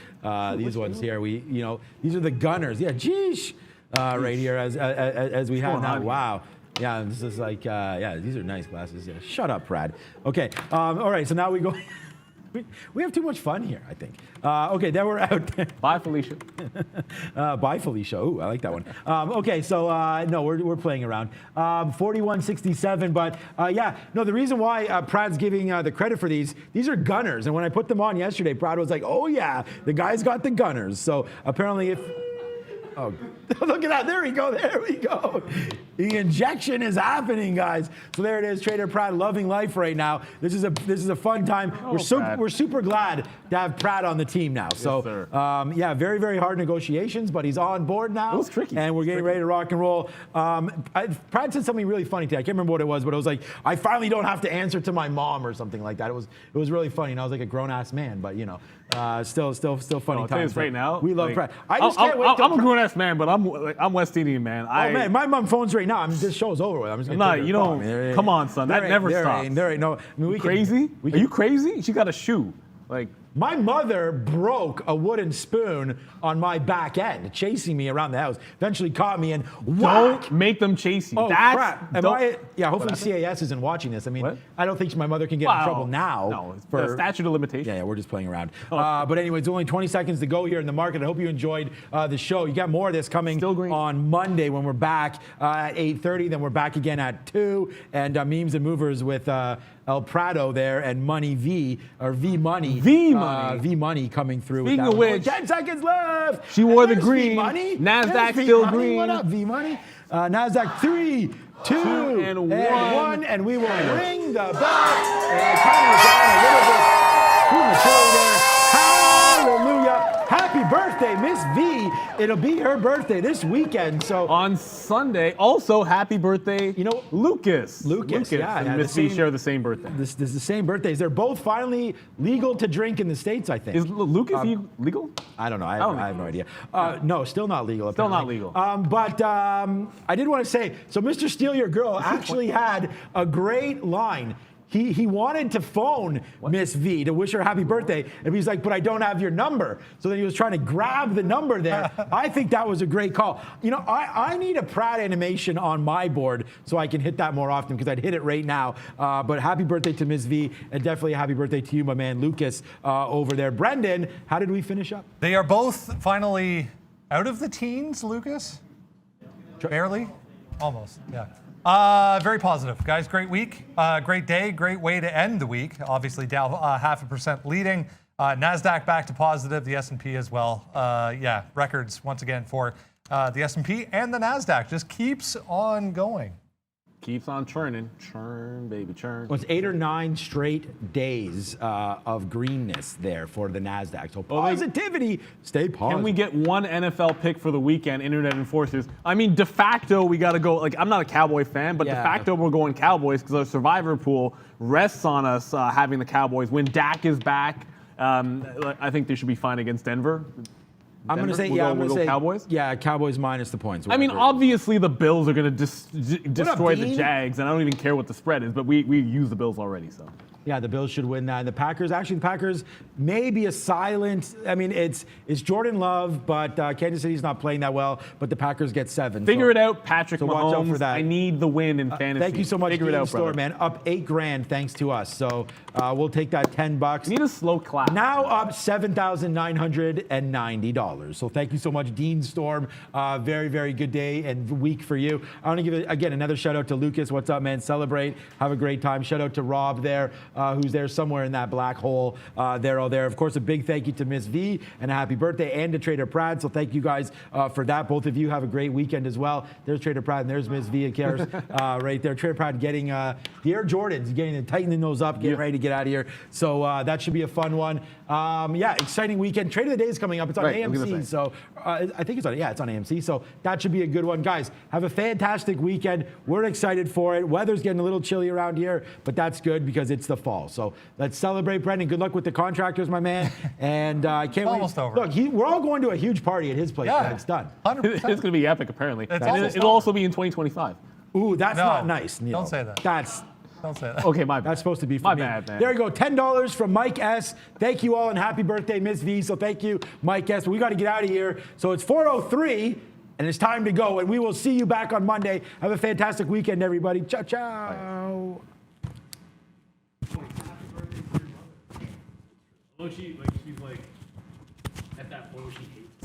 These ones here, these are the gunners. Yeah, geesh, right here as we have now. Wow. Yeah, this is like, yeah, these are nice glasses. Yeah, shut up, Brad. Okay, all right, so now we go. We have too much fun here, I think. Okay, then we're out. Bye, Felicia. Bye, Felicia. Ooh, I like that one. Okay, so no, we're playing around. 41.67, but yeah, no, the reason why Prad's giving the credit for these are gunners. And when I put them on yesterday, Prad was like, oh yeah, the guy's got the gunners. So apparently if, oh, look at that, there we go, there we go. The injection is happening, guys. So there it is, Trader Prad loving life right now. This is a fun time. We're super glad to have Prad on the team now. Yes, so sir. yeah, very, very hard negotiations, but he's on board now. It was tricky. And we're getting ready to rock and roll. Prad said something really funny today. I can't remember what it was, but it was like, I finally don't have to answer to my mom or something like that. It was really funny, and I was like a grown-ass man, but you know, still funny I'll times. tell you this right now. We love like, Prad. I just can't wait. I'm a grown-ass man, but I'm West Indian, man. Oh man, my mom phones right now. I mean, this show's over with. I'm just gonna take her you call. don't. Come on, son. That never stops. There ain't no. I mean, we Crazy? Are you crazy? She got a shoe. Like, my mother broke a wooden spoon on my back end, chasing me around the house. Eventually caught me and whack. don't make them chase you. Oh That's, crap! Yeah, hopefully CAS isn't watching this. I mean, What? I don't think my mother can get in trouble now. No, it's for the statute of limitations. Yeah, we're just playing around. Oh. But anyway, it's only 20 seconds to go here in the market. I hope you enjoyed the show. You got more of this coming Still green. on Monday when we're back at 8:30. Then we're back again at 2. And memes and movers with El Prado there and Money V or V Money. V Money coming through. Speaking with of that. which, 10 seconds left. she wore the There's green. V-Money. NASDAQ There's still V-Money. green. What up, V Money? NASDAQ 3, 2, and one. and we will ring the bell. And timer down a little bit premature there. Hallelujah. Happy birthday, Miss V. It'll be her birthday this weekend. So On Sunday, also happy birthday, You know, Lucas. yeah, and yeah, Miss the V same- share the same birthday. this is the same birthdays. They're both finally legal to drink in the States, I think. Is Lucas legal? I don't know. I don't have no idea. No, still not legal. Still not apparently. legal. But I did want to say, so Mr. Steal Your Girl actually had a great line. He wanted to phone Miss V to wish her happy birthday, and he's like, but I don't have your number. So then he was trying to grab the number there. I think that was a great call. You know, I need a Pratt animation on my board so I can hit that more often because I'd hit it right now. But happy birthday to Miss V, and definitely a happy birthday to you, my man Lucas, over there. Brendan, how did we finish up? They are both finally out of the teens, Lucas? Barely? Almost, yeah. Very positive, guys. Great week, great day, great way to end the week. Obviously, Dow 0.5% leading. NASDAQ back to positive, the S&P as well. Yeah, records once again for the S&P and the NASDAQ. Just keeps on going. Keeps on churning. Churn, baby, churn. Well, it's 8 or 9 straight days of greenness there for the NASDAQ. So positivity, stay positive. Can we get one NFL pick for the weekend, Internet Enforcers? I mean, de facto, we got to go. Like, I'm not a Cowboy fan, but de facto, we're going Cowboys because our survivor pool rests on us having the Cowboys. When Dak is back, I think they should be fine against Denver. I'm going to say, I'm going to say Cowboys? Yeah, Cowboys minus the points. I mean, obviously the Bills are going to destroy the Dean? Jags, and I don't even care what the spread is, but we use the Bills already, so. Yeah, the Bills should win that. And the Packers, actually, the Packers may be a silent. I mean, it's Jordan Love, but Kansas City's not playing that well. But the Packers get 7. Figure it out, Patrick so Mahomes. watch out for that. I need the win in fantasy. Thank you so much, Figure it out, Store, brother. man. Up $8,000 thanks to us. So we'll take that $10. Need a slow clap. Now up $7,990. So thank you so much, Dean Storm. Very, very good day and week for you. I want to give, again, another shout out to Lucas. What's up, man? Celebrate. Have a great time. Shout out to Rob there, who's there somewhere in that black hole. They're all there. Of course, a big thank you to Miss V and a happy birthday, and to Trader Prad. So thank you guys for that. Both of you have a great weekend as well. There's Trader Prad and there's Miss V and Karis right there. Trader Prad getting the Air Jordans, tightening those up, getting ready to get out of here. So that should be a fun one. Yeah, exciting weekend. Trade of the Day is coming up. It's on AMC. So I think it's on. Yeah, it's on AMC. So that should be a good one, guys. Have a fantastic weekend. We're excited for it. Weather's getting a little chilly around here, but that's good because it's the fall. So let's celebrate, Brendan. Good luck with the contractors, my man. And I can't wait. Almost over. Look, we're all going to a huge party at his place when it's done. 100%. It's going to be epic, apparently. It'll also be in 2025. Ooh, that's No, not nice, Neil. don't say that. Don't say that. Okay, my bad. That's supposed to be for My me. bad, man. There you go, $10 from Mike S. Thank you all, and happy birthday, Miss V. So thank you, Mike S. We got to get out of here. So it's 4:03. And it's time to go. And we will see you back on Monday. Have a fantastic weekend, everybody. Ciao, ciao. She's like at that point she hates